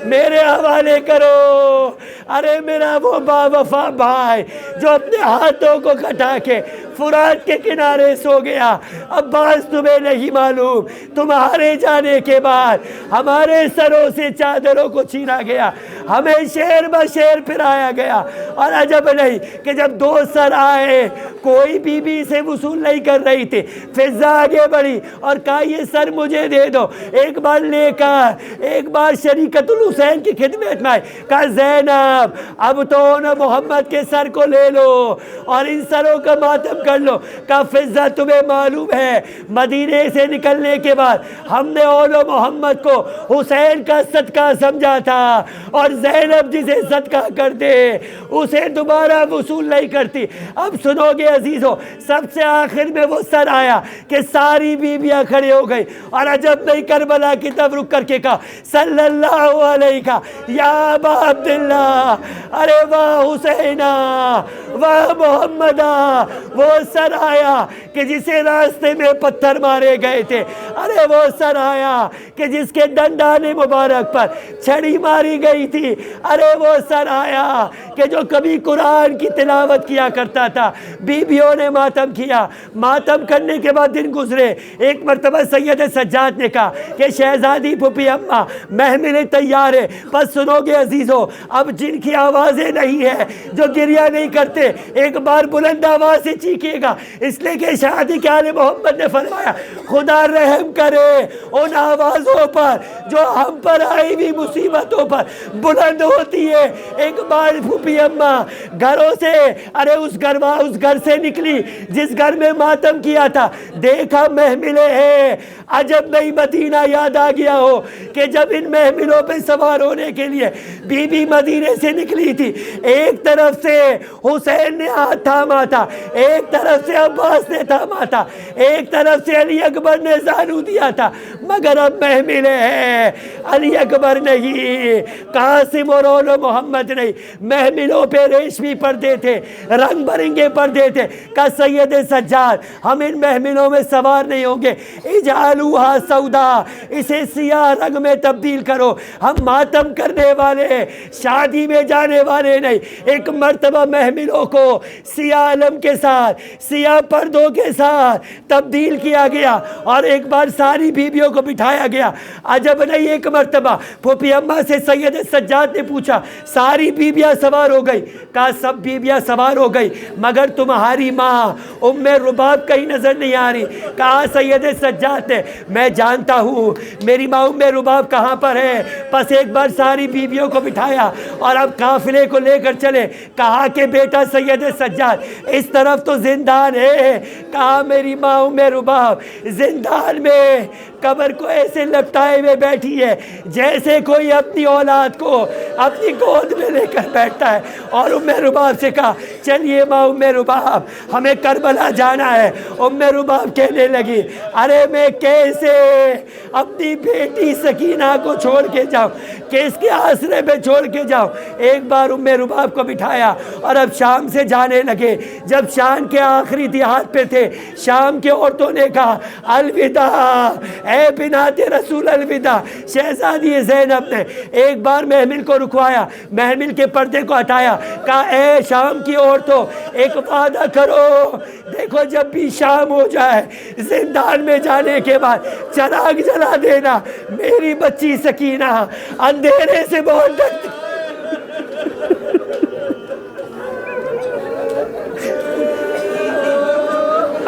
میرے حوالے کرو. ارے میرا وہ با وفا بھائی جو اپنے ہاتھوں کو کٹا کے فرات کے کنارے سو گیا. عباس تمہیں نہیں معلوم تمہارے جانے کے بعد ہمارے سروں سے چادروں کو چھینا گیا, ہمیں شیر بشیر پھرایا گیا. اور عجب نہیں کہ جب دو سر آئے کوئی بی بی سے وصول نہیں کر رہی تھی, فضا آگے بڑھی اور کہا یہ سر مجھے دے دو. ایک بار لے کر ایک بار شریکت الحسین کی خدمت میں آئے, کہا زینب اب تو نا محمد کے سر کو لے لو اور ان سروں کا ماتم کر لو. کہا فضا تمہیں معلوم ہے مدینے سے نکلنے کے بعد ہم نے اول محمد کو حسین کا صدقہ سمجھا تھا اور زینب جسے صدقہ کر دے اسے دوبارہ وصول نہیں کرتی. اب سنو گے عزیزو, سب سے آخر میں وہ سر آیا کہ ساری بیویاں کھڑے ہو گئی اور عجب نہیں کربلا کی طرف رک کر کے کہا صلی اللہ علیہ کا یا ابا عبداللہ, ارے واہ حسینہ واہ محمدہ. وہ سر آیا کہ جسے راستے میں پتھر مارے گئے تھے, ارے وہ سر آیا کہ جس کے دندان مبارک پر چھڑی ماری گئی تھی, ارے وہ سر آیا کہ جو کبھی قرآن کی تلاوت کیا کرتا تھا. بیویوں نے ماتم کیا, ماتم کرنے کے بعد دن گزرے. ایک مرتبہ سید سجاد نے کہا کہ شہزادی پھوپھی اماں محمل تیار ہے. بس سنو گے عزیزو, اب جن کی آوازیں نہیں ہے جو گریہ نہیں کرتے ایک بار بلند آواز سے چیخے گا, اس لیے کہ شادی کے آل محمد نے فرمایا خدا رحم کرے ان آوازوں پر جو ہم پر آئی بھی مصیبتوں پر بلند ہوتی ہے. ایک بار پھوپھی اماں گھروں سے ارے اس گھر سے نکلی جس گھر میں ماتم کیا تھا, دیکھا محملیں ہیں. عجب نہیں مدینہ یاد آ گیا ہو کہ جب ان محملوں پہ سوار ہونے کے لیے بی بی مدینے سے نکلی تھی, ایک طرف سے حسین نے ہاتھ تھاما تھا, ایک طرف سے عباس نے تھاما تھا, ایک طرف سے علی اکبر نے زانو دیا تھا, مگر اب محملیں ہیں, علی اکبر نہیں, قاسم اور اول محمد نہیں. محملوں پہ ریشمی پردے تھے, رنگ برنگے پردے تھے. کہا سید سجاد ہم ان محملوں میں سوار نہیں ہوں گے, اجعلوہا سودا, اسے سیاہ رنگ میں تبدیل کرو. ہم ماتم کرنے والے شادی میں جانے والے نہیں. ایک مرتبہ محملوں کو سیاہ علم کے ساتھ سیاہ پردوں کے ساتھ تبدیل کیا گیا اور ایک بار ساری بیویوں کو بٹھایا گیا. عجب نہیں, ایک مرتبہ پھوپھی اماں سے سید سجاد سجاد نے پوچھا ساری بیویاں سوار ہو گئی؟ کہا سب بیویاں سوار ہو گئی مگر تمہاری ماں ام رباب کہیں نظر نہیں آ رہی۔ کہا سید سجاد نے میں جانتا ہوں میری ماں ام رباب کہاں پر ہے۔ پس ایک بار ساری بیویوں کو بٹھایا اور اب قافلے کو لے کر چلے۔ کہا کہ بیٹا سید سجاد اس طرف تو زندان ہے۔ کہا میری ماں ام رباب زندان میں قبر کو ایسے لپٹائے ہوئے بیٹھی ہے جیسے کوئی اپنی اولاد کو اپنی گود میں لے کر بیٹھتا ہے۔ اور ام رباب سے کہا چلیے ماں ام رباب ہمیں کربلا جانا ہے۔ ام رباب کہنے لگی ارے میں کیسے اپنی بیٹی سکینہ کو چھوڑ کے جاؤں، کس کے آسرے پہ چھوڑ کے جاؤں۔ ایک بار ام رباب کو بٹھایا اور اب شام سے جانے لگے۔ جب شام کے آخری دیہات پہ تھے شام کے عورتوں نے کہا الوداع اے بنات رسول الوداع۔ شہزادی زینب نے ایک بار محمل کو رکوایا، محمل کے پردے کو ہٹایا، کہا اے شام کی عورتوں ایک وعدہ کرو، دیکھو جب بھی شام ہو جائے زندان میں جانے کے بعد چراغ جلا دینا، میری بچی سکینہ اندھیرے سے بہت ڈرتی۔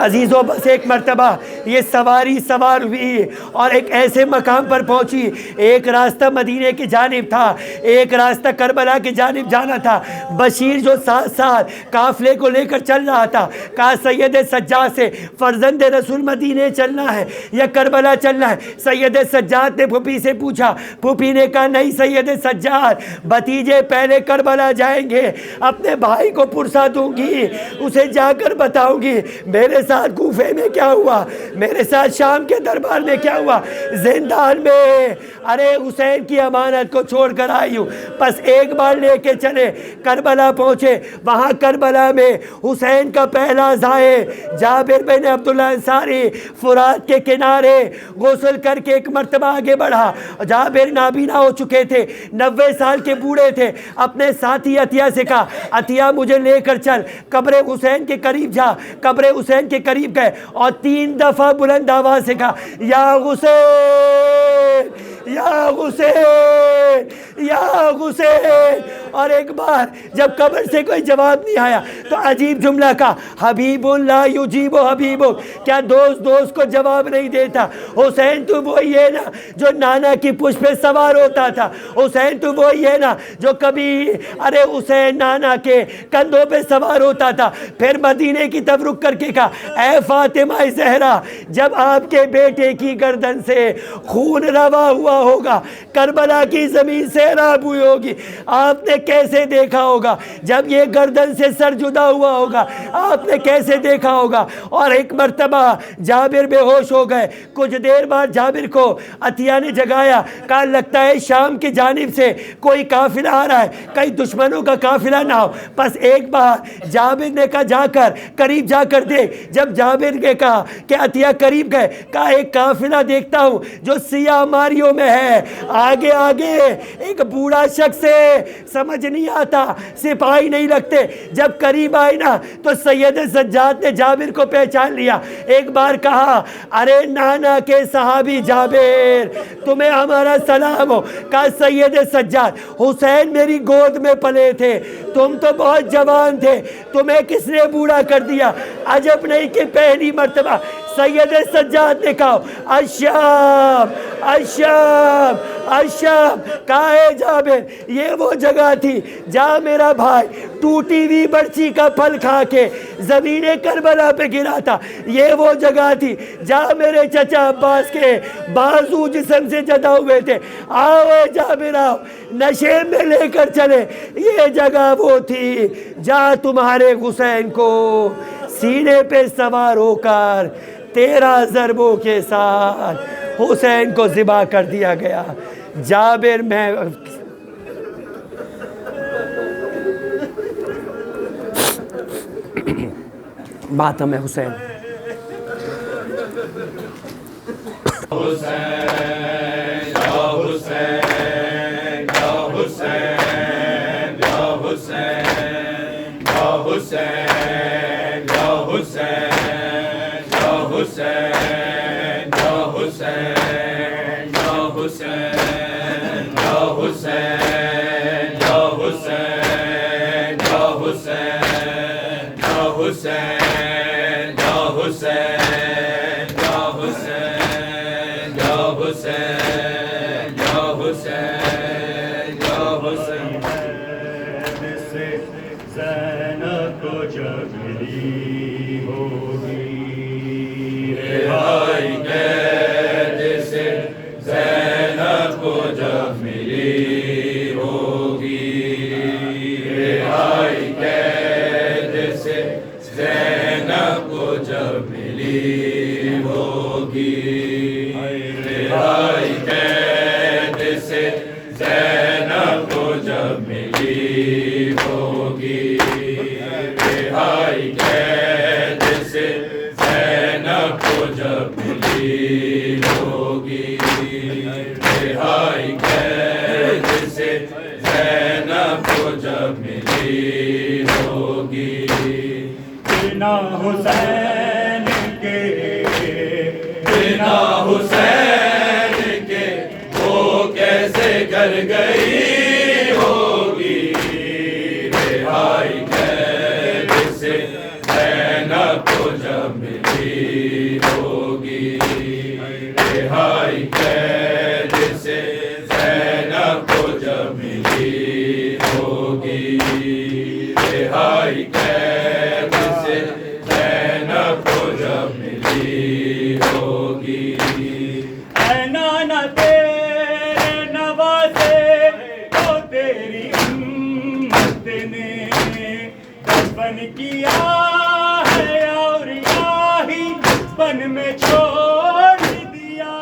عزیزوں بس ایک مرتبہ یہ سواری سوار ہوئی اور ایک ایسے مقام پر پہنچی، ایک راستہ مدینے کی جانب تھا، ایک راستہ کربلا کی جانب جانا تھا۔ بشیر جو ساتھ ساتھ قافلے کو لے کر چل رہا تھا کہا سید سجاد سے فرزند رسول مدینے چلنا ہے یا کربلا چلنا ہے؟ سید سجاد نے پھوپھی سے پوچھا، پھوپھی نے کہا نہیں سید سجاد بھتیجے پہلے کربلا جائیں گے، اپنے بھائی کو پرسا دوں گی، اسے جا کر بتاؤں گی میرے ساتھ کوفے میں کیا ہوا، میرے ساتھ شام کے دربار میں کیا ہوا، زندان میں ارے حسین کی امانت کو چھوڑ کر آئی ہوں۔ پس ایک بار لے کے چلے، کربلا پہنچے، وہاں کربلا میں حسین کا پہلا زائے جابر بن عبداللہ انصاری فرات کے کنارے غسل کر کے ایک مرتبہ آگے بڑھا۔ جابر نابینا ہو چکے تھے، 90 سال کے بوڑھے تھے، اپنے ساتھی عطیہ سے کہا عطیہ مجھے لے کر چل، قبر حسین کے قریب جا۔ قبر حسین کے قریب گئے اور 3 دفعہ بلند آواز سے کہا یا حسین یا حسین یا حسین۔ اور ایک بار جب قبر سے کوئی جواب نہیں آیا تو عجیب جملہ کہا حبیب لا یجیب حبیب، کیا دوست کو جواب نہیں دیتا؟ حسین تو وہی ہے نا جو نانا کی پشت پہ سوار ہوتا تھا، حسین تو وہی ہے نا جو کبھی ارے حسین نانا کے کندھوں پہ سوار ہوتا تھا۔ پھر مدینے کی طرف رک کر کے کہا اے فاطمہ زہرا جب آپ کے بیٹے کی گردن سے خون روا ہوا ہوگا، کربلا کی زمین سیراب ہوئی ہوگی، آپ نے کیسے دیکھا ہوگا؟ جب یہ گردن سے سر جدا ہوا ہوگا آپ نے کیسے دیکھا ہوگا؟ اور ایک مرتبہ جابر بے ہوش ہو گئے۔ کچھ دیر بعد جابر کو عطیہ نے جگایا، کہا لگتا ہے شام کی جانب سے کوئی قافلہ آ رہا ہے، کہیں دشمنوں کا قافلہ نہ ہو۔ پس ایک بار جابر نے کہا جا کر قریب جا کر دیکھ۔ جب جابر نے کہا کہ عطیہ قریب گئے، کہا ایک قافلہ دیکھتا ہوں جو سیاہ ماریوں میں ہے، آگے آگے ایک بوڑھا شخص ہے، سمجھ نہیں آتا سپاہی نہیں لگتے۔ جب قریب آئے نا تو سید سجاد نے جابر کو پہچان لیا، ایک بار کہا ارے نانا کے صحابی جابر تمہیں ہمارا سلام ہو۔ کہا سید سجاد حسین میری گود میں پلے تھے، تم تو بہت جوان تھے، تمہیں کس نے بوڑھا کر دیا؟ عجب نہیں کہ پہلی مرتبہ سید سجاد نے کہا الشام الشام الشام۔ کہا ہے جابر یہ وہ جگہ تھی جہاں میرا بھائی ٹوٹی ہوئی برچی کا پھل کھا کے زمین کربلا پہ گرا تھا، یہ وہ جگہ تھی جہاں میرے چچا عباس کے بازو جسم سے جدا ہوئے تھے۔ آؤ جابر آؤ، نشے میں لے کر چلے، یہ جگہ وہ تھی جہاں تمہارے حسین کو سینے پہ سوار ہو کر 13 ضربوں کے ساتھ حسین کو ذبح کر دیا گیا۔ جابر میں ماتم حسین حسین حسین یا حسین یا حسین یا حسین یا حسین یا حسین سے زینب کو جب ملی ہوگی رہائی قید سے زینب کو جب ملی ہوگی رہائی قید سے زینب کو جب ملی ہوگی رہائی قید سے زینب کو جب ملی ہوگی رہائی قید سے زینب کو جب ملی ہوگی رہائی قید سے زینب کو جب ملی ہوگی بنا حسین کے بنا حسین کے وہ کیسے گھر گئی ہوگی رہائی قید سے زینب کو جب ملی ہوگی رہائی قید سے زینب کو جب ملی ہوگی رہائی قید سے زینب کو جب ملی ہوگی اے نانا تیرے نوازے تو تیری امت نے دفن کیا ہے اور یاہی بن میں چھوڑ دیا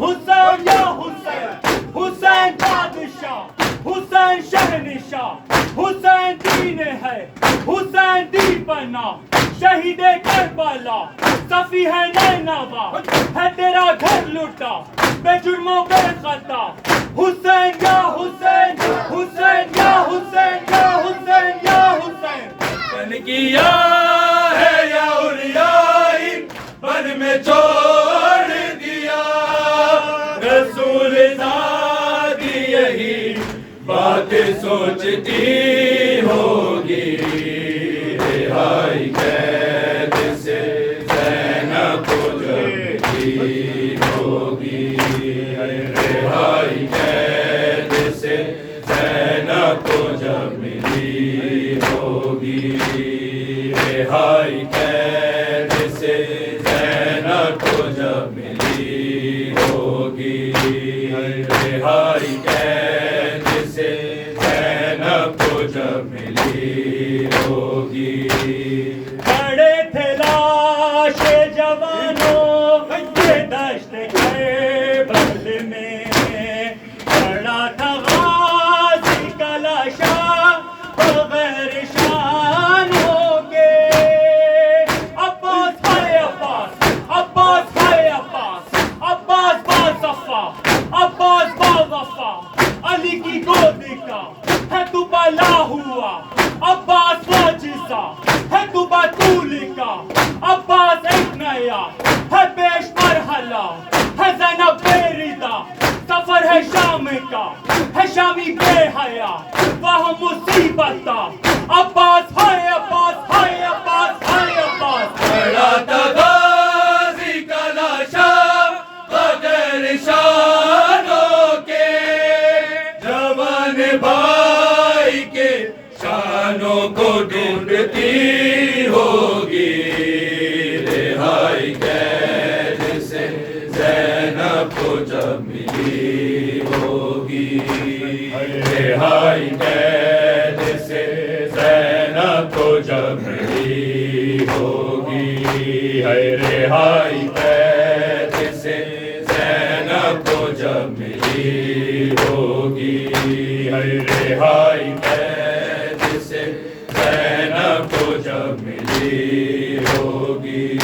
حسین یا حسین حسین بادشاہ حسین شہنشاہ حسین دین ہے حسین دی بنا شہید کربلا صفی ہے نینوا ہے تیرا گھر لٹا بے جرم و بے خطا حسین یا حسین حسین یا حسین یا حسین یا حسین بن کیا ہے یا اولیائی بن میں چھوڑ دیا رسول زادی یہی بات سوچتی ہوگی رہائی قید سے زینب کو جب ملی ہوگی رہائی قید سے زینب کو جب ملی ہوگی رہائی قید سے زینب کو جب ملی ہوگی رہائی قید سے زینب کو جب ملی ہوگی بڑے تھے لاش جوانوں یہ دشت کربلا میں بڑا تھا غازی کا لاشا بغیر شان ہو کے عباس ہے عباس عباس ہے عباس عباس با صفا عباس با وفا علی کی گود کا ہے تو بلا ہوا عباس معجزہ ہے تو بطول کا عباس ایک نیا ہے پیش مرحلہ ہے زینب بے رضا سفر ہے شام کا ہے شامی بے حیا وہاں مصیبت عباس ہے عباس ہے عباس ہے عباس بڑا تھا غازی کا لاشا بغیر شانوں کے جوان بھائی کے شانوں کو ڈھونڈتی ہوگی رہائی قید سے زینب کو جب ملی ہوگی رہائی قید سے زینب کو جب ملی ہوگی رہائی قید سے زینب کو جب ملی ہوگی رہائی قید سے زینب کو جب ملی ہوگی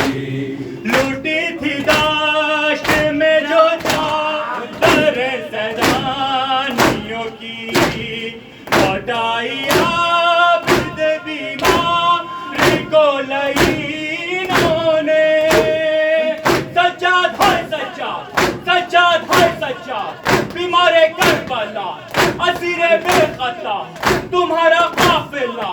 لوٹی تھی داشت میں جو تھا در زدانیوں کی لوٹائی عبد بیمار کو لئینوں نے سجاد ہے سجاد سجاد ہے سجاد بیمار کربلا اسیر بے خطا تمہارا قافلہ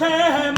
6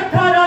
18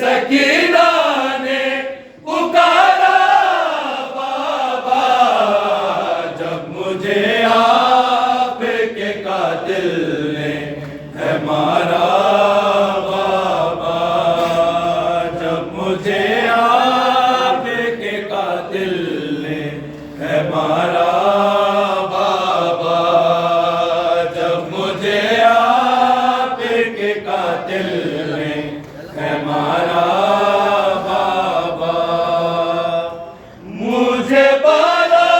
سکینہ نے پکارا بابا، جب مجھے آپ کے قاتل نے ہے مارا بابا، جب مجھے آپ کے قاتل نے ہے مارا بابا، جب مجھے آپ کے قاتل نے ہے مارا بابا، مجھے بالوں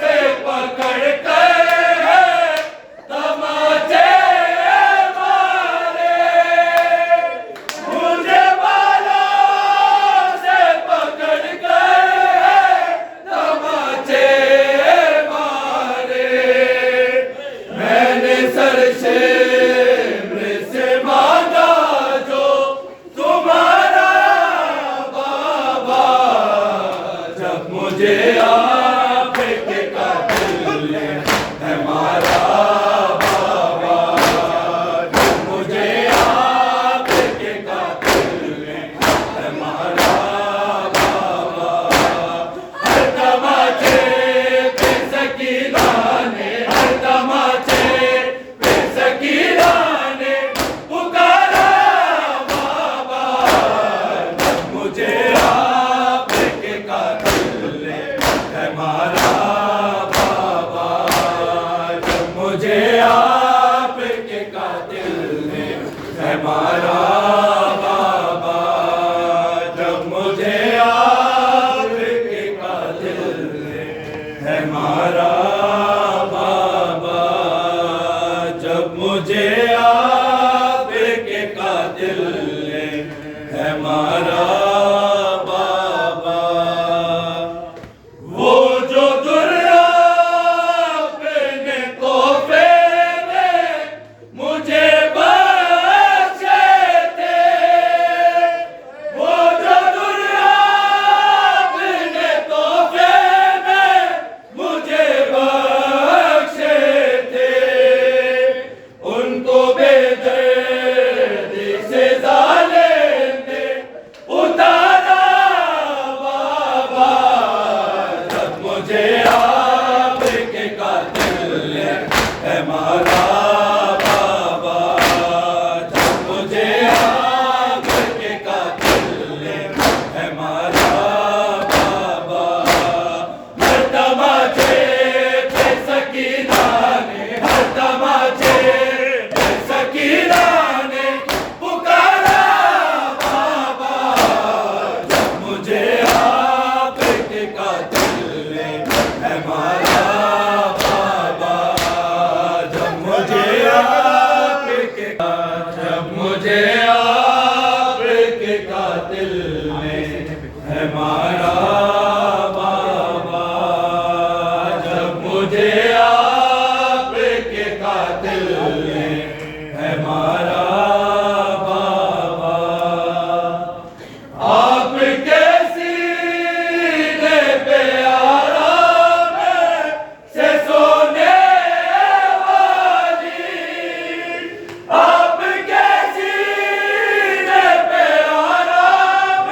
سے پکڑ کر تماچے مارے، مجھے بالوں سے پکڑ کر تماچے مارے، میں نے سر شمر سے مانگا جو تمہارا بابا، جب مجھے آپ کے قاتل نے ہے مارا بابا، جب مجھے آپ کے قاتل نے ہے مارا بابا، ہر تماچے پہ سکینہ نے، ہر تماچے پہ سکینہ نے پکارا بابا، جب مجھے آپ کے قاتل نے ہے مارا بابا، جب مجھے آپ کے قاتل نے ہے مارا بابا، جب مجھے آپ کے قاتل نے ہے مارا بابا، جب مجھے آپ کے قاتل نے ہے مارا بابا، وہ جو دریا اپنے تحفے میں مجھے بخشے تھے، وہ جو دریا اپنے تحفے میں مجھے بخشے تھے، ان کو بے دردی سے ظالم نے اتارا بابا، جب مجھے آپ کے قاتل نے ہے مارا بابا، جب مجھے آپ کے قاتل نے ہے مارا بابا، ہر تماچے پہ سکینہ نے، ہر تماچے پہ سکینہ نے پکارا بابا، جب مجھے آپ کے قاتل نے ہے مارا بابا، جب مجھے آپ کے جب مجھے آپ کے قاتل نے ہے مارا بابا، جب مجھے آپ کے قاتل نے ہے مارا بابا، آپ کے سینے پہ آرام سے سونے والی، آپ کے سینے پہ آرام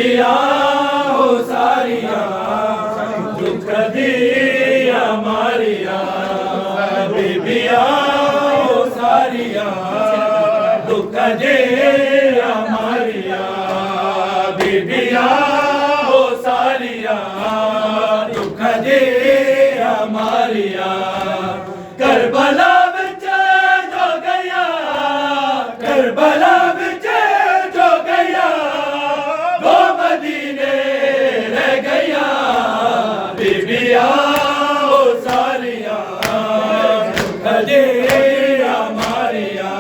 بیبیاں ہو ساریاں دکھ دی ہماریاں بیبیاں ہو ساریاں دکھ دی ہماریاں بیبیاں ہو ساریاں دکھ دی ہماریاں کربلا وچ جو گیا کربلا وچ جو گیا وہ مدینے رہ گیا بیبیاں ہو ساریاں دکھ دی ہماریاں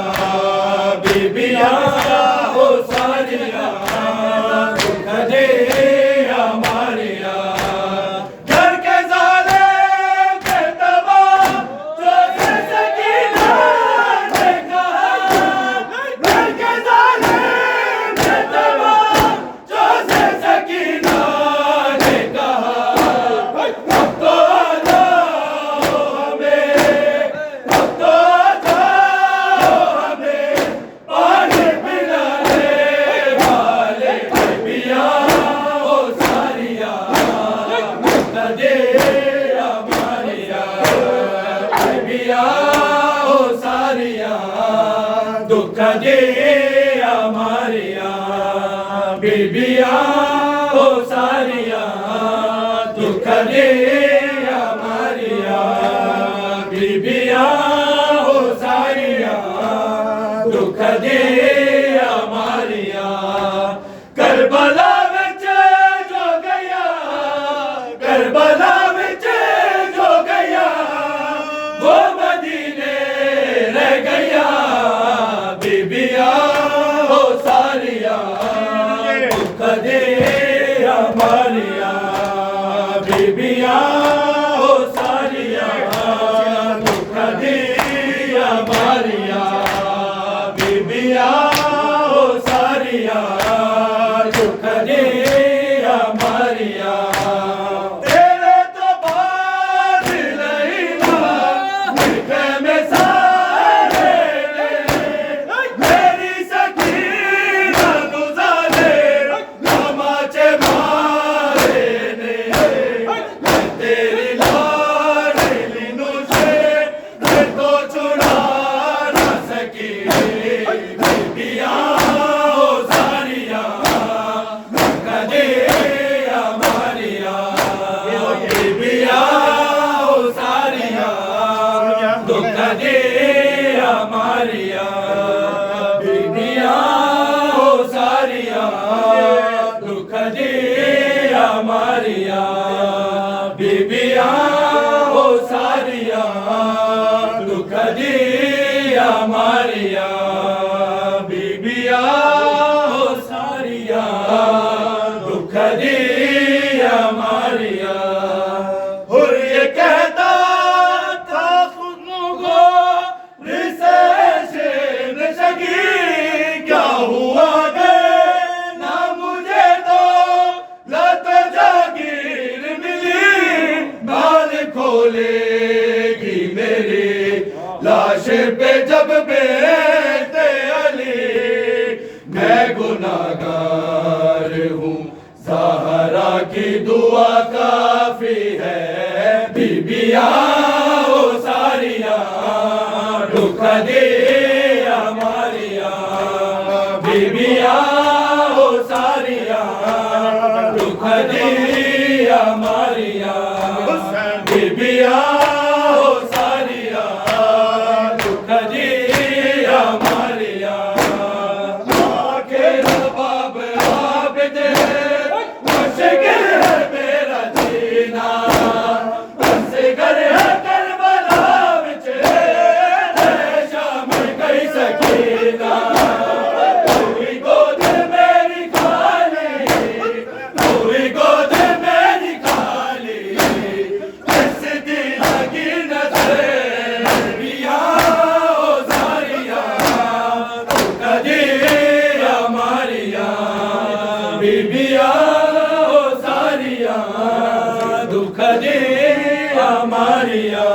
بیبیاں ہو ساریاں دکھ دی ہماریاں گھر کے ظالم کے تباہ جو سے سکینہ نے کہا گھر کے ظالم کے تباہ جو سے سکینہ نے کہا اب تو آ جاؤ ہمیں اب تو آ جاؤ ہمیں پانی پلانے والے بیبیاں ہو ساریاں دکھ دے ہماریاں بیبیاں ہو ساریاں دکھ دے ہماریاں بیبیاں ہو ساریاں دکھ دے ہماریاں بیبیاں ہو ساریاں دکھ دے ہماریاں کربلا وچ جو گیا کربلا وچ جو گیا وہ مدینے رہ گیا بیبیاں ہو ساریاں دکھ دے ہماریاں بیبیاں ہو ساریاں دکھ دے ہماریاں بیبیاں ہو ساریاں دکھ دے ہماریاں تیرے تو بعد لیلا مٹھے میں سارے میری سکینہ گزارے نماچے مارے نے تیری لاڈلی نوشے میں تو چھڑا نہ سکی بیبیاں ہو ساریاں دکھ دے ہماریاں بیبیاں ہو ساریاں دکھ دے ہماریاں بیبیاں ہو ساریاں دکھ دے ہماریاں بیبیاں ہو ساریاں دکھ دے ہماریاں بیبیاں ہو ساریاں دکھ دے ہماریاں اور یہ کہتا تھا خود کو رسے شین شگی کیا ہوا گئے نہ مجھے تو لت جاگیر ملی بال کھولے گی میری لاش پہ جب بیت علی میں گناہگار ہوں زہرا کی دعا کافی ہے بیبیاں ہو ساریاں دکھ دے ہماریاں بیبیاں ہو ساریاں دکھ دے ہماریاں بیبیاں ہو ساریاں دکھ دے ہماریاں آخر باب عابد مشکل ہے میرا جینا اصغر ہے کربلا وچ شام کئی سکینہ کوئی گود میری خالی کوئی گود میری خالی اس دی لگی نظر بیبیاں ہو ساریاں دکھ دے ہماریاں بیبیاں ہو ساریاں دکھ دے ہماریاں